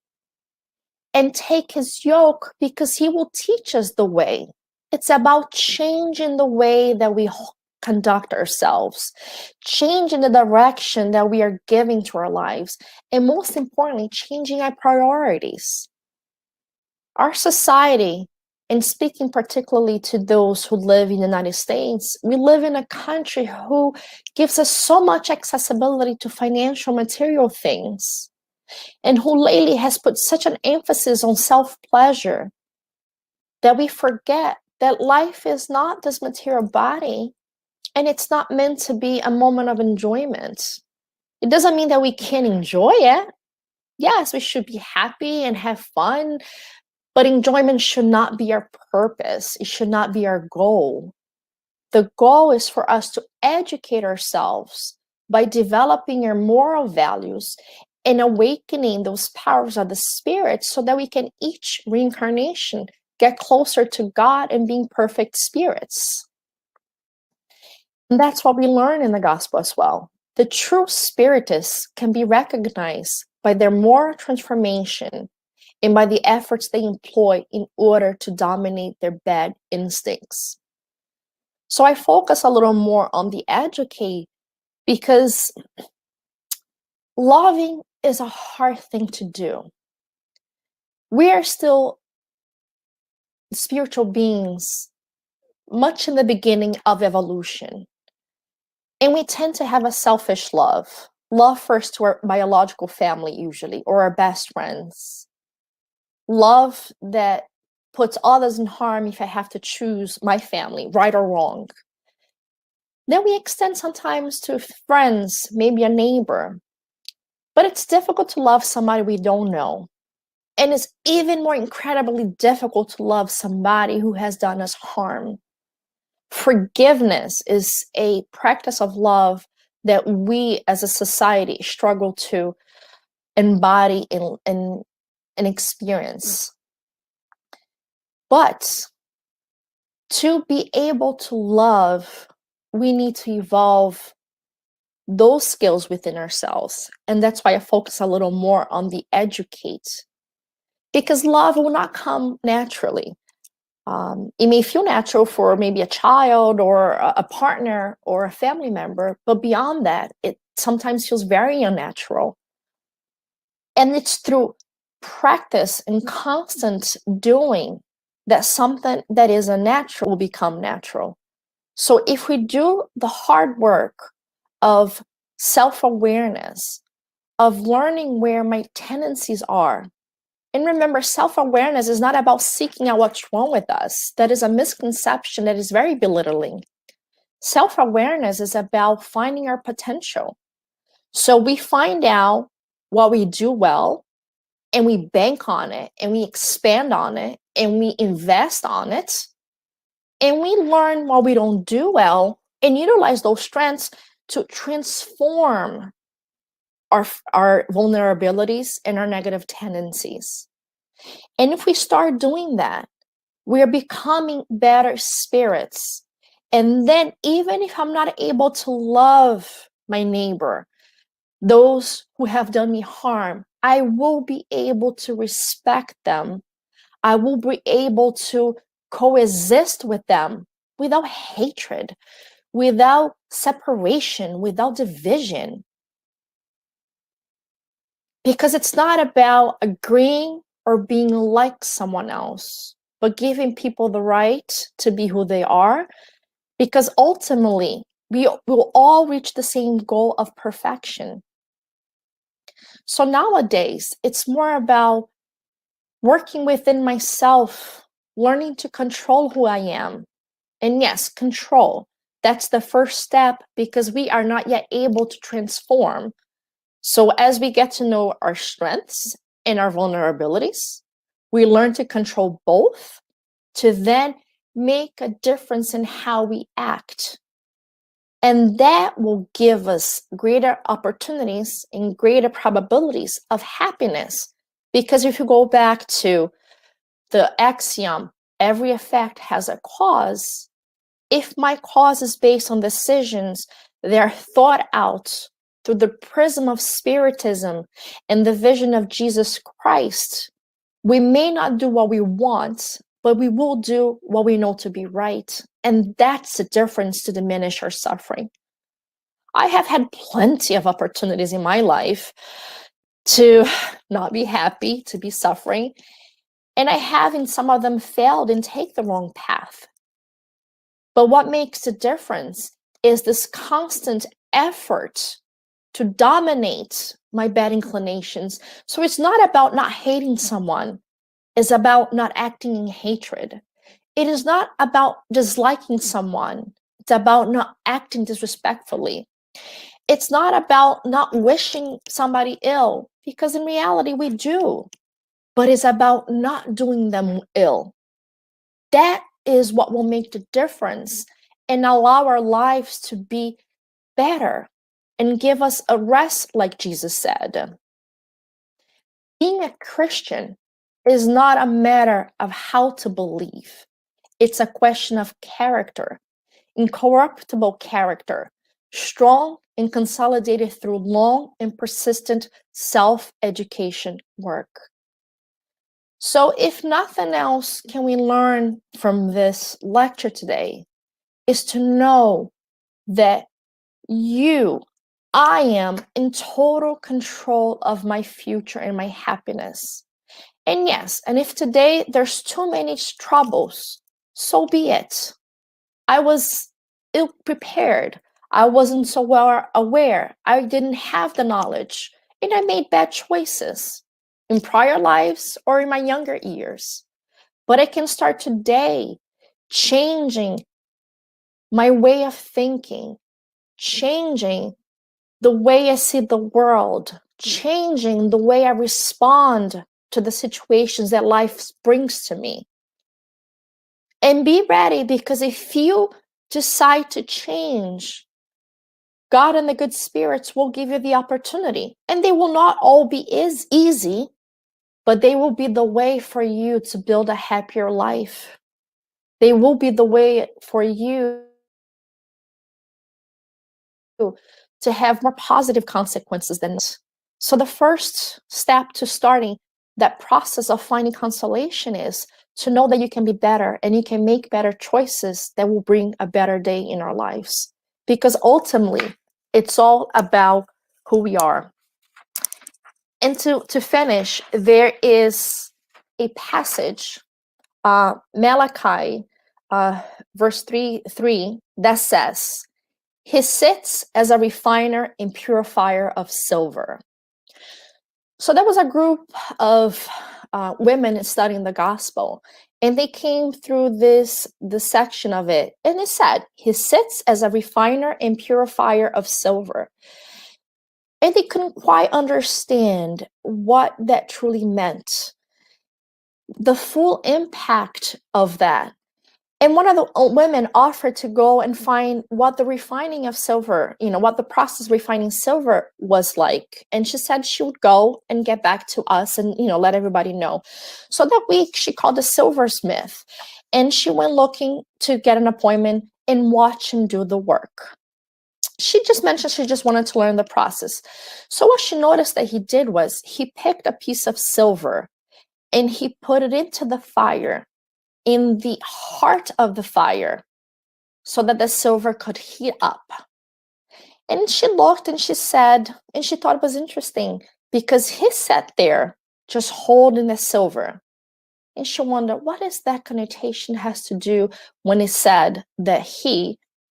and take his yoke, because he will teach us the way. It's about changing the way that we conduct ourselves, changing the direction that we are giving to our lives, and most importantly, changing our priorities. Our society, and speaking particularly to those who live in the United States, we live in a country who gives us so much accessibility to financial, material things, and who lately has put such an emphasis on self-pleasure that we forget that life is not this material body, and it's not meant to be a moment of enjoyment. It doesn't mean that we can't enjoy it. Yes, we should be happy and have fun, but enjoyment should not be our purpose. It should not be our goal. The goal is for us to educate ourselves by developing our moral values and awakening those powers of the spirit, so that we can each reincarnation get closer to God and being perfect spirits. And that's what we learn in the gospel as well. The true spiritists can be recognized by their moral transformation and by the efforts they employ in order to dominate their bad instincts. So I focus a little more on the educate, because loving is a hard thing to do. We are still spiritual beings, much in the beginning of evolution. And we tend to have a selfish love. Love first to our biological family, usually, or our best friends. Love that puts others in harm if I have to choose my family, right or wrong. Then we extend sometimes to friends, maybe a neighbor. But it's difficult to love somebody we don't know. And it's even more incredibly difficult to love somebody who has done us harm. Forgiveness is a practice of love that we as a society struggle to embody and experience. But to be able to love, we need to evolve those skills within ourselves. And that's why I focus a little more on the educate. Because love will not come naturally. It may feel natural for maybe a child or a partner or a family member, but beyond that, it sometimes feels very unnatural. And it's through practice and constant doing that something that is unnatural will become natural. So if we do the hard work of self-awareness, of learning where my tendencies are, and remember, self-awareness is not about seeking out what's wrong with us. That is a misconception that is very belittling. Self-awareness is about finding our potential. So we find out what we do well, and we bank on it, and we expand on it, and we invest on it, and we learn what we don't do well, and utilize those strengths to transform our vulnerabilities and our negative tendencies. And if we start doing that, we're becoming better spirits. And then even if I'm not able to love my neighbor, those who have done me harm, I will be able to respect them. I will be able to coexist with them without hatred, without separation, without division. Because it's not about agreeing or being like someone else, but giving people the right to be who they are, because ultimately we will all reach the same goal of perfection. So nowadays, it's more about working within myself learning to control who I am. And yes, control. That's the first step because we are not yet able to transform. So as we get to know our strengths and our vulnerabilities, we learn to control both to then make a difference in how we act. And that will give us greater opportunities and greater probabilities of happiness. Because if you go back to the axiom, every effect has a cause, if my cause is based on decisions that are thought out through the prism of Spiritism and the vision of Jesus Christ, we may not do what we want, but we will do what we know to be right. And that's the difference to diminish our suffering. I have had plenty of opportunities in my life to not be happy, to be suffering. And I have in some of them failed and take the wrong path. But what makes the difference is this constant effort to dominate my bad inclinations. So it's not about not hating someone. It's about not acting in hatred. It is not about disliking someone. It's about not acting disrespectfully. It's not about not wishing somebody ill, because in reality we do. But it's about not doing them ill. That is what will make the difference and allow our lives to be better and give us a rest, like Jesus said. Being a Christian is not a matter of how to believe. It's a question of character, incorruptible character, strong and consolidated through long and persistent self-education work. So if nothing else can we learn from this lecture today is to know that I am in total control of my future and my happiness. And yes, and if today there's too many troubles, so be it. I was ill prepared. I wasn't so well aware. I didn't have the knowledge, and I made bad choices in prior lives or in my younger years. But I can start today changing my way of thinking, changing the way I see the world, changing the way I respond to the situations that life brings to me. And be ready, because if you decide to change, God and the good spirits will give you the opportunity. And they will not all be as easy, but they will be the way for you to build a happier life. They will be the way for you to have more positive consequences than this. So the first step to starting that process of finding consolation is to know that you can be better and you can make better choices that will bring a better day in our lives. Because ultimately, it's all about who we are. And to finish, there is a passage, Malachi, verse 3, that says, "He sits as a refiner and purifier of silver." So there was a group of women studying the gospel, and they came through this section of it, and it said, "He sits as a refiner and purifier of silver." And they couldn't quite understand what that truly meant, the full impact of that. And one of the women offered to go and find what the refining of silver, what the process of refining silver was like. And she said she would go and get back to us and, let everybody know. So that week she called a silversmith, and she went looking to get an appointment and watch him do the work. She just mentioned she just wanted to learn the process. So what she noticed that he did was he picked a piece of silver and he put it into the fire, in the heart of the fire, so that the silver could heat up. And she looked and she said, and she thought it was interesting because he sat there just holding the silver. And she wondered, what is that connotation has to do when he said that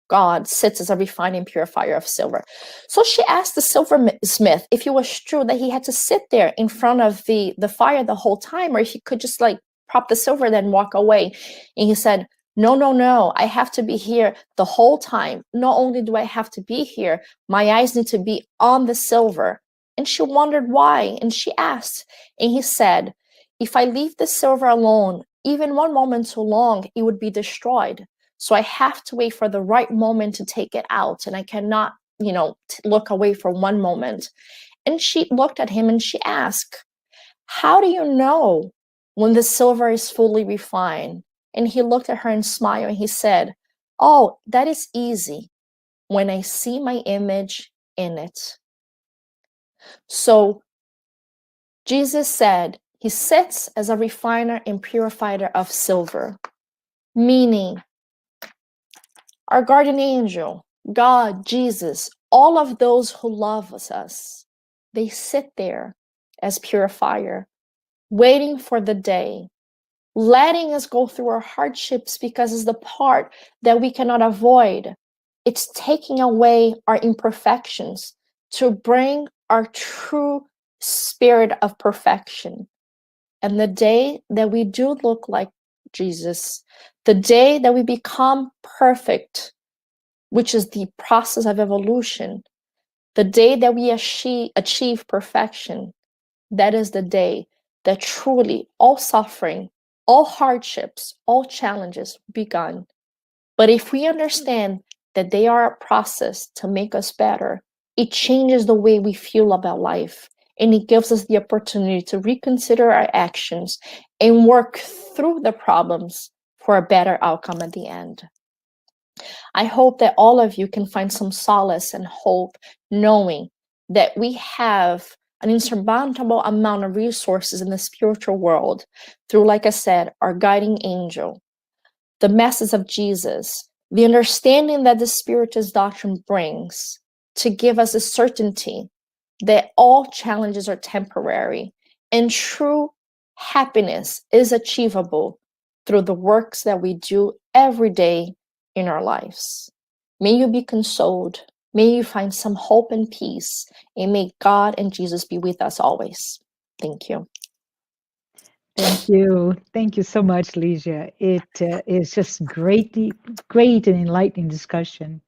God, sits as a refining purifier of silver? So she asked the silversmith if it was true that he had to sit there in front of the fire the whole time, or if he could just prop the silver, then walk away. And he said, no, no, no, I have to be here the whole time. Not only do I have to be here, my eyes need to be on the silver. And she wondered why, and she asked, and he said, if I leave the silver alone, even one moment too long, it would be destroyed. So I have to wait for the right moment to take it out, and I cannot, look away for one moment. And she looked at him and she asked, how do you know when the silver is fully refined? And he looked at her and smiled, and he said, oh, that is easy, when I see my image in it. So Jesus said he sits as a refiner and purifier of silver, meaning our guardian angel, God, Jesus, all of those who love us, they sit there as purifier, waiting for the day, letting us go through our hardships because it's the part that we cannot avoid. It's taking away our imperfections to bring our true spirit of perfection. And the day that we do look like Jesus, the day that we become perfect, which is the process of evolution, the day that we achieve perfection, that is the day that truly all suffering, all hardships, all challenges be gone. But if we understand that they are a process to make us better, it changes the way we feel about life. And it gives us the opportunity to reconsider our actions and work through the problems for a better outcome at the end. I hope that all of you can find some solace and hope knowing that we have an insurmountable amount of resources in the spiritual world through, like I said, our guiding angel, the message of Jesus, the understanding that the Spiritist doctrine brings to give us a certainty that all challenges are temporary and true happiness is achievable through the works that we do every day in our lives. May you be consoled. May you find some hope and peace, and may God and Jesus be with us always. Thank you. Thank you. Thank you so much, Ligia. It is just great and enlightening discussion.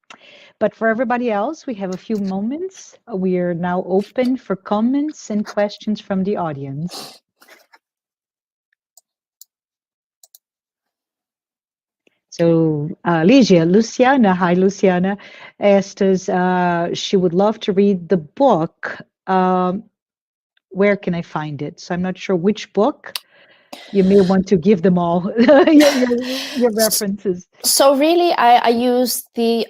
But for everybody else, we have a few moments. We are now open for comments and questions from the audience. So, Luciana, hi, Luciana, asked us, she would love to read the book. Where can I find it? So I'm not sure which book. You may want to give them all your references. So really, I used the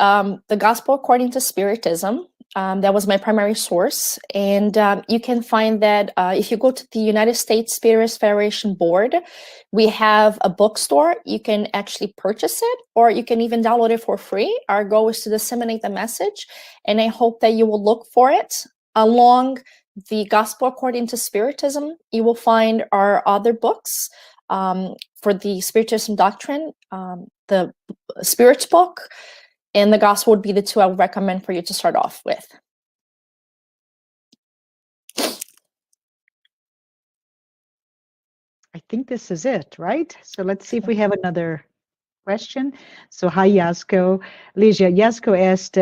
Gospel According to Spiritism. That was my primary source. And you can find that if you go to the United States Spiritist Federation Board, we have a bookstore. You can actually purchase it, or you can even download it for free. Our goal is to disseminate the message. And I hope that you will look for it along the Gospel According to Spiritism. You will find our other books for the Spiritism doctrine, the Spirits book, and the Gospel would be the two I would recommend for you to start off with. I think this is it, right? So let's see if we have another question. So hi, Yasko. Ligia, Yasko asked,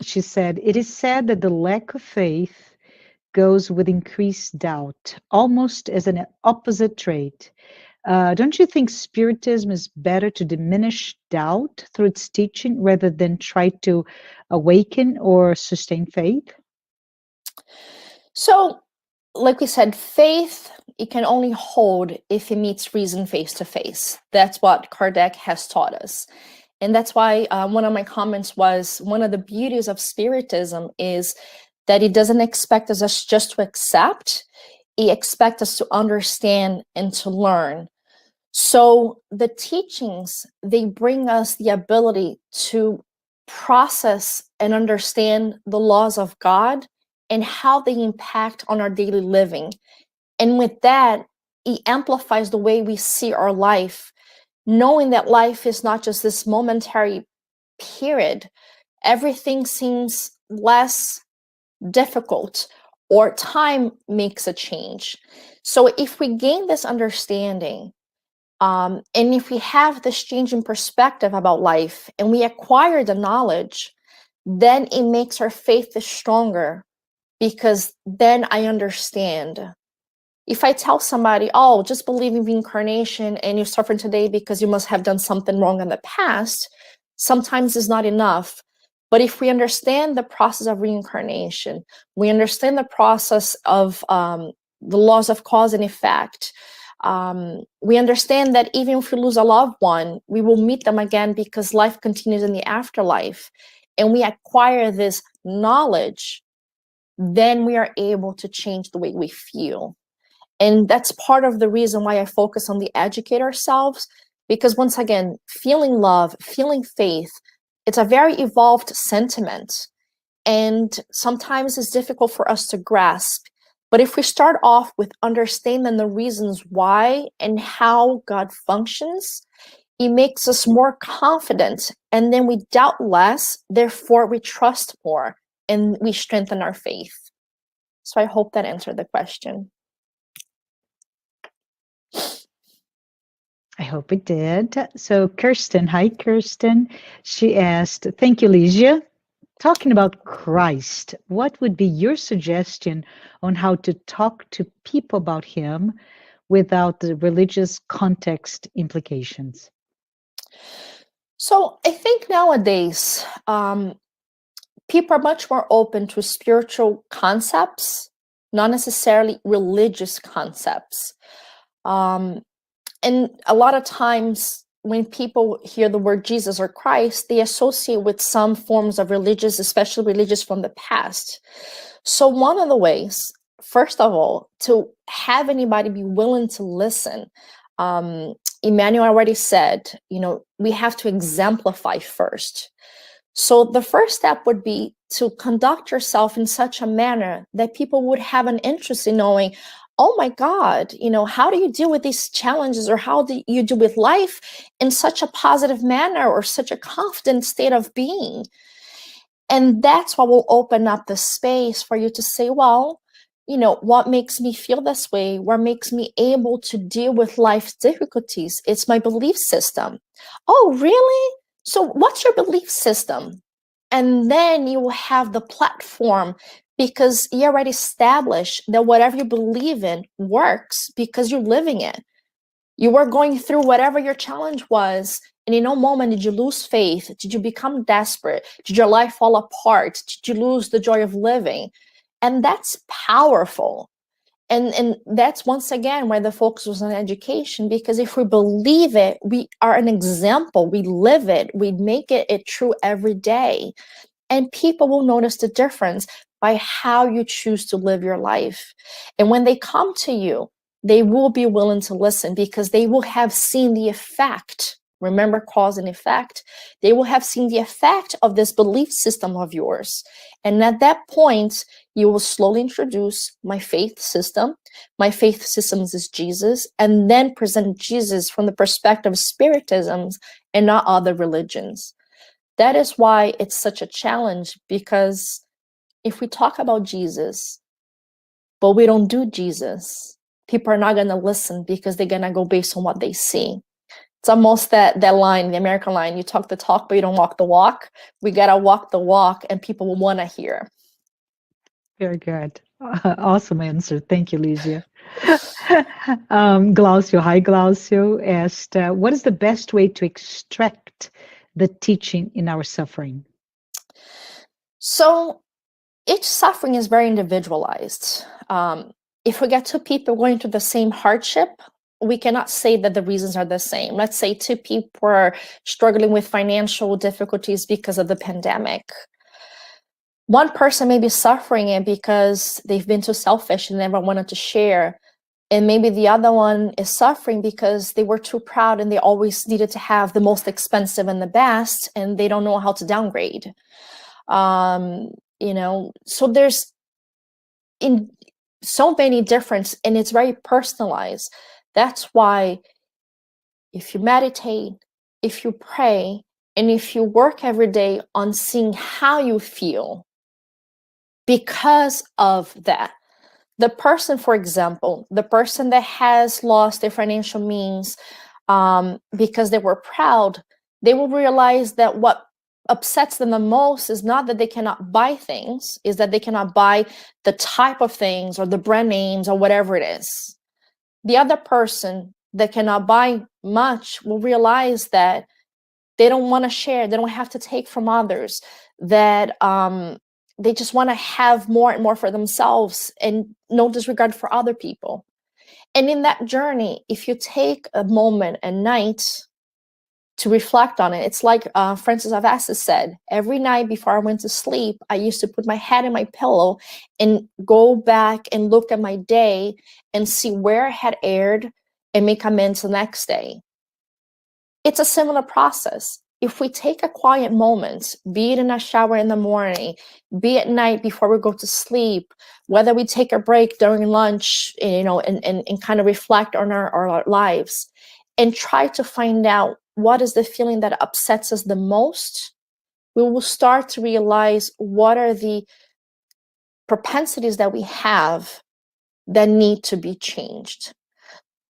she said, it is said that the lack of faith goes with increased doubt, almost as an opposite trait. Don't you think Spiritism is better to diminish doubt through its teaching rather than try to awaken or sustain faith? So, like we said, faith, it can only hold if it meets reason face to face. That's what Kardec has taught us. And that's why one of my comments was, one of the beauties of Spiritism is that it doesn't expect us just to accept, it expects us to understand and to learn. So the teachings, they bring us the ability to process and understand the laws of God and how they impact on our daily living. And with that, it amplifies the way we see our life, knowing that life is not just this momentary period. Everything seems less difficult, or time makes a change. So if we gain this understanding, And if we have this change in perspective about life and we acquire the knowledge, then it makes our faith stronger, because then I understand. If I tell somebody, oh, just believe in reincarnation and you're suffering today because you must have done something wrong in the past, sometimes it's not enough. But if we understand the process of reincarnation, we understand the process of the laws of cause and effect, we understand that even if we lose a loved one, we will meet them again because life continues in the afterlife, and we acquire this knowledge, then we are able to change the way we feel. And that's part of the reason why I focus on the educate ourselves, because once again, feeling love, feeling faith, it's a very evolved sentiment. And sometimes it's difficult for us to grasp. But if we start off with understanding the reasons why and how God functions, it makes us more confident, and then we doubt less, therefore we trust more, and we strengthen our faith. So I hope that answered the question. I hope it did. So Kirsten, hi Kirsten. She asked, thank you, Ligia. Talking about Christ, what would be your suggestion on how to talk to people about him without the religious context implications? So I think nowadays, people are much more open to spiritual concepts, not necessarily religious concepts. And a lot of times when people hear the word Jesus or Christ, they associate with some forms of religious, especially religious from the past. So one of the ways, first of all, to have anybody be willing to listen, Emmanuel already said, we have to exemplify first. So the first step would be to conduct yourself in such a manner that people would have an interest in knowing, oh my God, how do you deal with these challenges, or how do you deal with life in such a positive manner or such a confident state of being? And that's what will open up the space for you to say, well, what makes me feel this way? What makes me able to deal with life's difficulties? It's my belief system. Oh, really? So what's your belief system? And then you will have the platform, because you already established that whatever you believe in works because you're living it. You were going through whatever your challenge was, and in no moment did you lose faith. Did you become desperate? Did your life fall apart? Did you lose the joy of living? And that's powerful. And that's once again why the focus was on education, because if we believe it, we are an example, we live it, we make it true every day. And people will notice the difference by how you choose to live your life. And when they come to you, they will be willing to listen, because they will have seen the effect. Remember cause and effect. They will have seen the effect of this belief system of yours. And at that point, you will slowly introduce my faith system. My faith system is Jesus, and then present Jesus from the perspective of Spiritism and not other religions. That is why it's such a challenge, because if we talk about Jesus, but we don't do Jesus, people are not going to listen, because they're going to go based on what they see. It's almost that line, the American line, you talk the talk, but you don't walk the walk. We got to walk the walk, and people will want to hear. Very good. Awesome answer. Thank you, Ligia. Glaucio, hi, Glaucio, asked, what is the best way to extract the teaching in our suffering? So each suffering is very individualized. If we get two people going through the same hardship, we cannot say that the reasons are the same. Let's say two people are struggling with financial difficulties because of the pandemic. One person may be suffering it because they've been too selfish and never wanted to share. And maybe the other one is suffering because they were too proud and they always needed to have the most expensive and the best, and they don't know how to downgrade. So there's in so many different, and it's very personalized. That's why if you meditate, if you pray, and if you work every day on seeing how you feel because of that, the person, for example, the person that has lost their financial means, because they were proud, they will realize that what upsets them the most is not that they cannot buy things, is that they cannot buy the type of things or the brand names or whatever it is. The other person that cannot buy much will realize that they don't want to share, they don't have to take from others, that they just want to have more and more for themselves and no disregard for other people. And in that journey, if you take a moment at night to reflect on it, it's like Francis of Assisi said, every night before I went to sleep, I used to put my head in my pillow and go back and look at my day and see where I had erred and make amends the next day. It's a similar process. If we take a quiet moment, be it in a shower in the morning, be at night before we go to sleep, whether we take a break during lunch, and kind of reflect on our lives and try to find out what is the feeling that upsets us the most, we will start to realize what are the propensities that we have that need to be changed.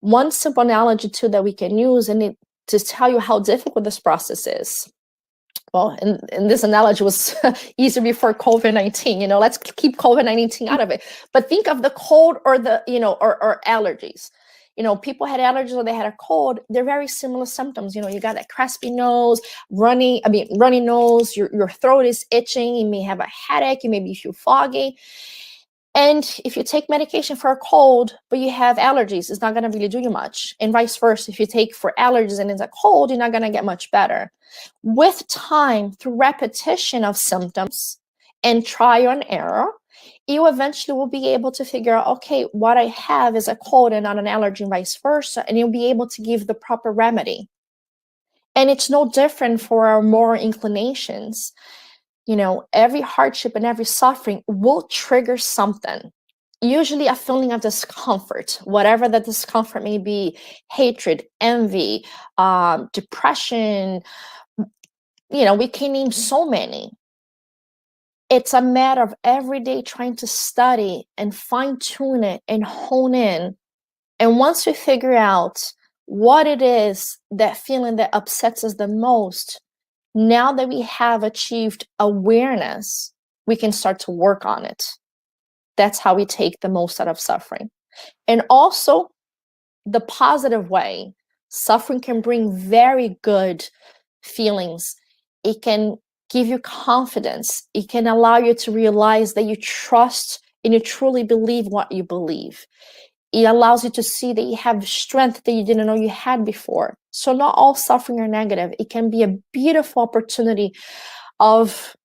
One simple analogy too that we can use, and to tell you how difficult this process is. Well, and this analogy was easier before COVID-19, let's keep COVID-19 out of it. But think of the cold or the, or allergies. People had allergies or they had a cold. They're very similar symptoms. You got that crusty nose, runny nose, your throat is itching, you may have a headache, you maybe feel foggy. And if you take medication for a cold, but you have allergies, it's not going to really do you much. And vice versa, if you take for allergies and it's a cold, you're not going to get much better. With time, through repetition of symptoms and trial and error, you eventually will be able to figure out, okay, what I have is a cold and not an allergy and vice versa. And you'll be able to give the proper remedy. And it's no different for our moral inclinations. Every hardship and every suffering will trigger something, usually a feeling of discomfort, whatever that discomfort may be, hatred, envy, depression, we can name so many. It's a matter of every day trying to study and fine tune it and hone in. And once we figure out what it is, that feeling that upsets us the most, now that we have achieved awareness, we can start to work on it. That's how we take the most out of suffering. And also, the positive way, suffering can bring very good feelings. It can give you confidence. It can allow you to realize that you trust and you truly believe what you believe. It allows you to see that you have strength that you didn't know you had before. So not all suffering are negative. It can be a beautiful opportunity of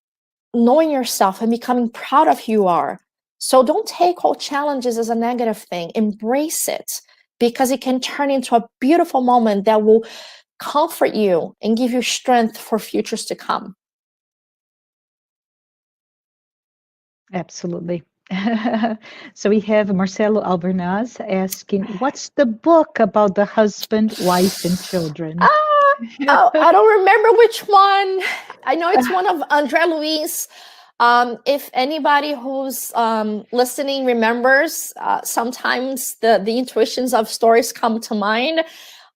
knowing yourself and becoming proud of who you are. So don't take all challenges as a negative thing. Embrace it, because it can turn into a beautiful moment that will comfort you and give you strength for futures to come. Absolutely. So we have Marcelo Albernaz asking, what's the book about the husband, wife, and children? I don't remember which one. I know it's one of André Luiz. If anybody who's listening remembers, sometimes the intuitions of stories come to mind.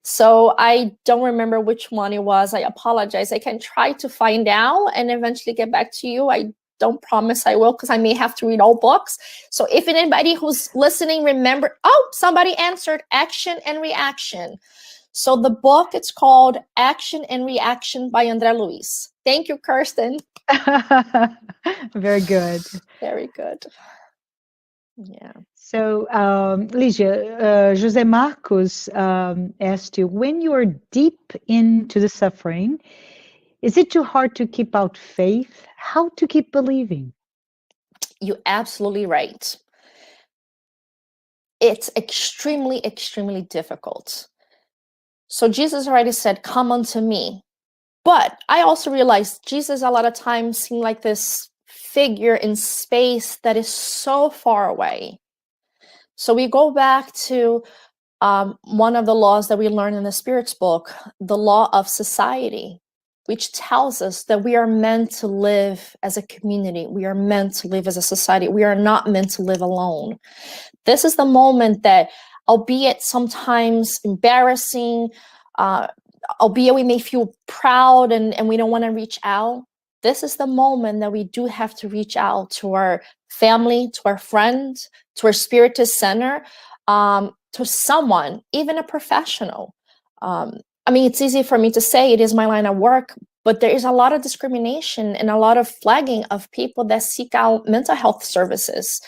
So I don't remember which one it was. I apologize. I can try to find out and eventually get back to you. I don't promise I will, because I may have to read all books. So if anybody who's listening remember, somebody answered Action and Reaction. So the book, it's called Action and Reaction by André Luiz. Thank you, Kirsten. Very good. Very good. Yeah. So, Ligia, Jose Marcos asked you, when you are deep into the suffering, is it too hard to keep out faith? How to keep believing? You're absolutely right. It's extremely, extremely difficult. So Jesus already said, come unto me. But I also realized Jesus a lot of times seemed like this figure in space that is so far away. So we go back to one of the laws that we learn in the Spirits book, the law of society, which tells us that we are meant to live as a community. We are meant to live as a society. We are not meant to live alone. This is the moment that, albeit sometimes embarrassing, albeit we may feel proud and we don't want to reach out, this is the moment that we do have to reach out to our family, to our friends, to our Spiritist center, to someone, even a professional. I mean, it's easy for me to say it is my line of work, but there is a lot of discrimination and a lot of flagging of people that seek out mental health services.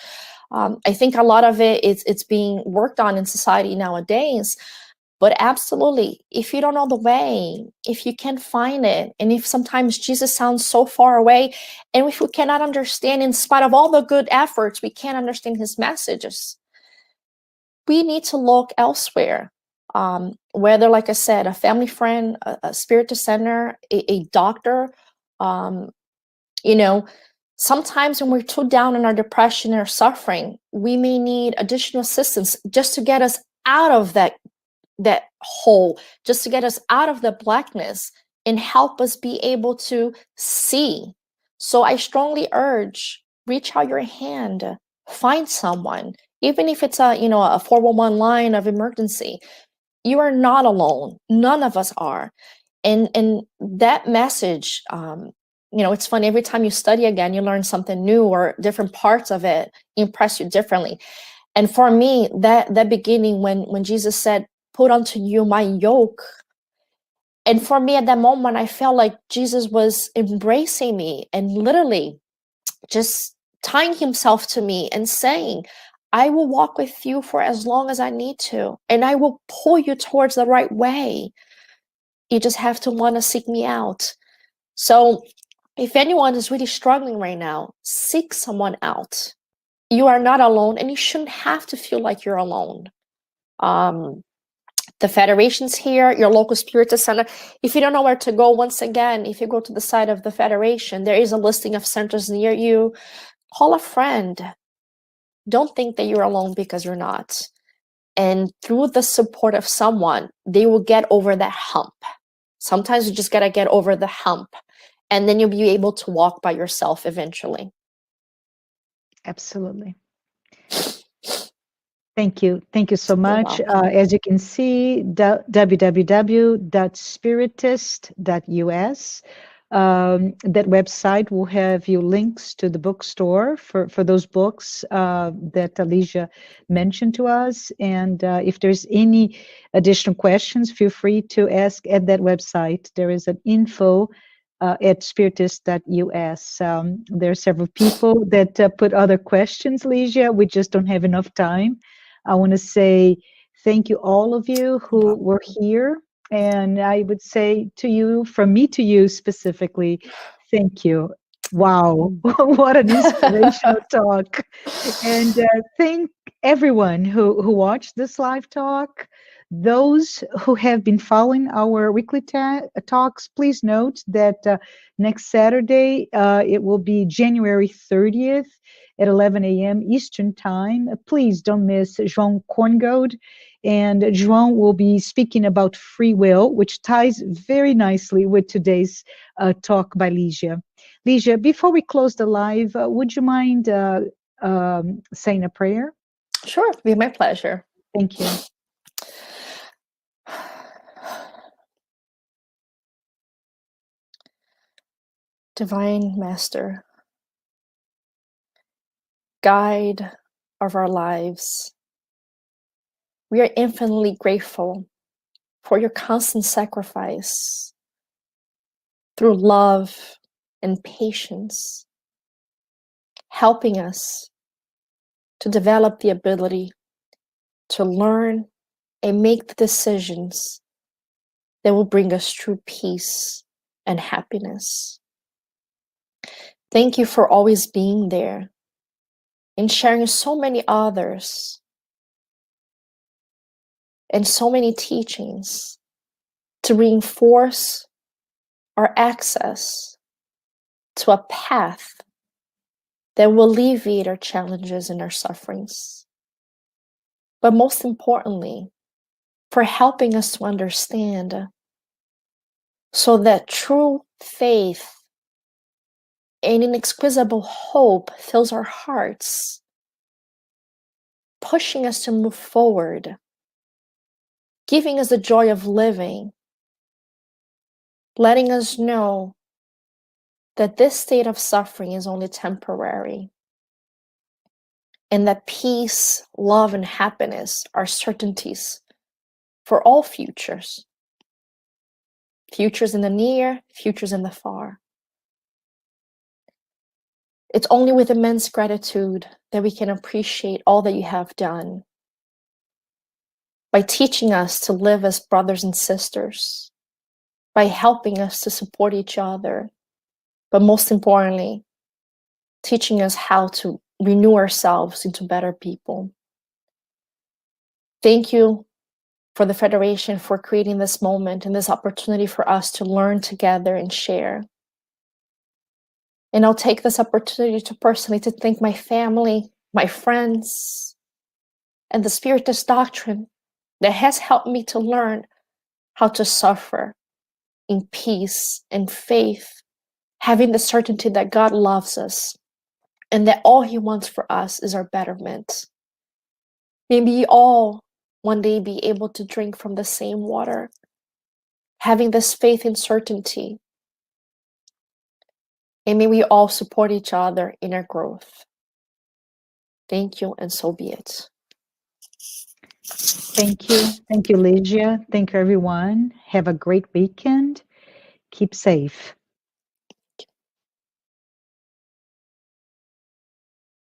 I think a lot of it's being worked on in society nowadays. But absolutely, if you don't know the way, if you can't find it, and if sometimes Jesus sounds so far away, and if we cannot understand, in spite of all the good efforts, we can't understand his messages, we need to look elsewhere. Whether, like I said, a family friend, a Spiritist center, a doctor, you know, sometimes when we're too down in our depression or suffering, we may need additional assistance just to get us out of that hole, just to get us out of the blackness and help us be able to see. So I strongly urge, reach out your hand, find someone, even if it's a 411 line of emergency. You are not alone. None of us are. And that message, it's funny, every time you study again, you learn something new, or different parts of it impress you differently. And for me, that beginning when Jesus said, "Put unto you my yoke," and for me at that moment, I felt like Jesus was embracing me and literally just tying himself to me and saying, "I will walk with you for as long as I need to, and I will pull you towards the right way. You just have to want to seek me out." So if anyone is really struggling right now, seek someone out. You are not alone, and you shouldn't have to feel like you're alone. The federation's here, your local Spiritist center. If you don't know where to go, once again, if you go to the site of the federation, there is a listing of centers near you. Call a friend. Don't think that you're alone, because you're not. And through the support of someone, they will get over that hump. Sometimes you just got to get over the hump, and then you'll be able to walk by yourself eventually. Absolutely. Thank you. Thank you so much. welcome. As you can see, www.spiritist.us. That website will have you links to the bookstore for those books that LIGIA mentioned to us. And if there's any additional questions, feel free to ask at that website. There is an info at spiritist.us. There are several people that put other questions, LIGIA. We just don't have enough time. I want to say thank you, all of you who were here. And I would say to you, from me to you specifically, thank you. Wow, what an inspirational talk. And thank everyone who watched this live talk. Those who have been following our weekly talks, please note that next Saturday, it will be January 30th at 11 a.m. Eastern Time. Please don't miss João Korngold. And João will be speaking about free will, which ties very nicely with today's talk by LIGIA. LIGIA, before we close the live, would you mind saying a prayer? Sure, it'd be my pleasure. Thank you. Divine Master, guide of our lives, we are infinitely grateful for your constant sacrifice through love and patience, helping us to develop the ability to learn and make the decisions that will bring us true peace and happiness. Thank you for always being there and sharing so many others and so many teachings to reinforce our access to a path that will alleviate our challenges and our sufferings. But most importantly, for helping us to understand so that true faith and inexquisible hope fills our hearts, pushing us to move forward, giving us the joy of living letting us know that this state of suffering is only temporary, and that peace, love, and happiness are certainties for all futures. Futures in the near, futures in the far. It's only with immense gratitude that we can appreciate all that you have done by teaching us to live as brothers and sisters, by helping us to support each other, but most importantly, teaching us how to renew ourselves into better people. Thank you for the Federation for creating this moment and this opportunity for us to learn together and share. And I'll take this opportunity to personally to thank my family, my friends, and the Spiritist doctrine that has helped me to learn how to suffer in peace and faith, having the certainty that God loves us and that all He wants for us is our betterment. May we all one day be able to drink from the same water, having this faith and certainty. And may we all support each other in our growth. Thank you, and so be it. Thank you. Thank you, Ligia. Thank you, everyone. Have a great weekend. Keep safe.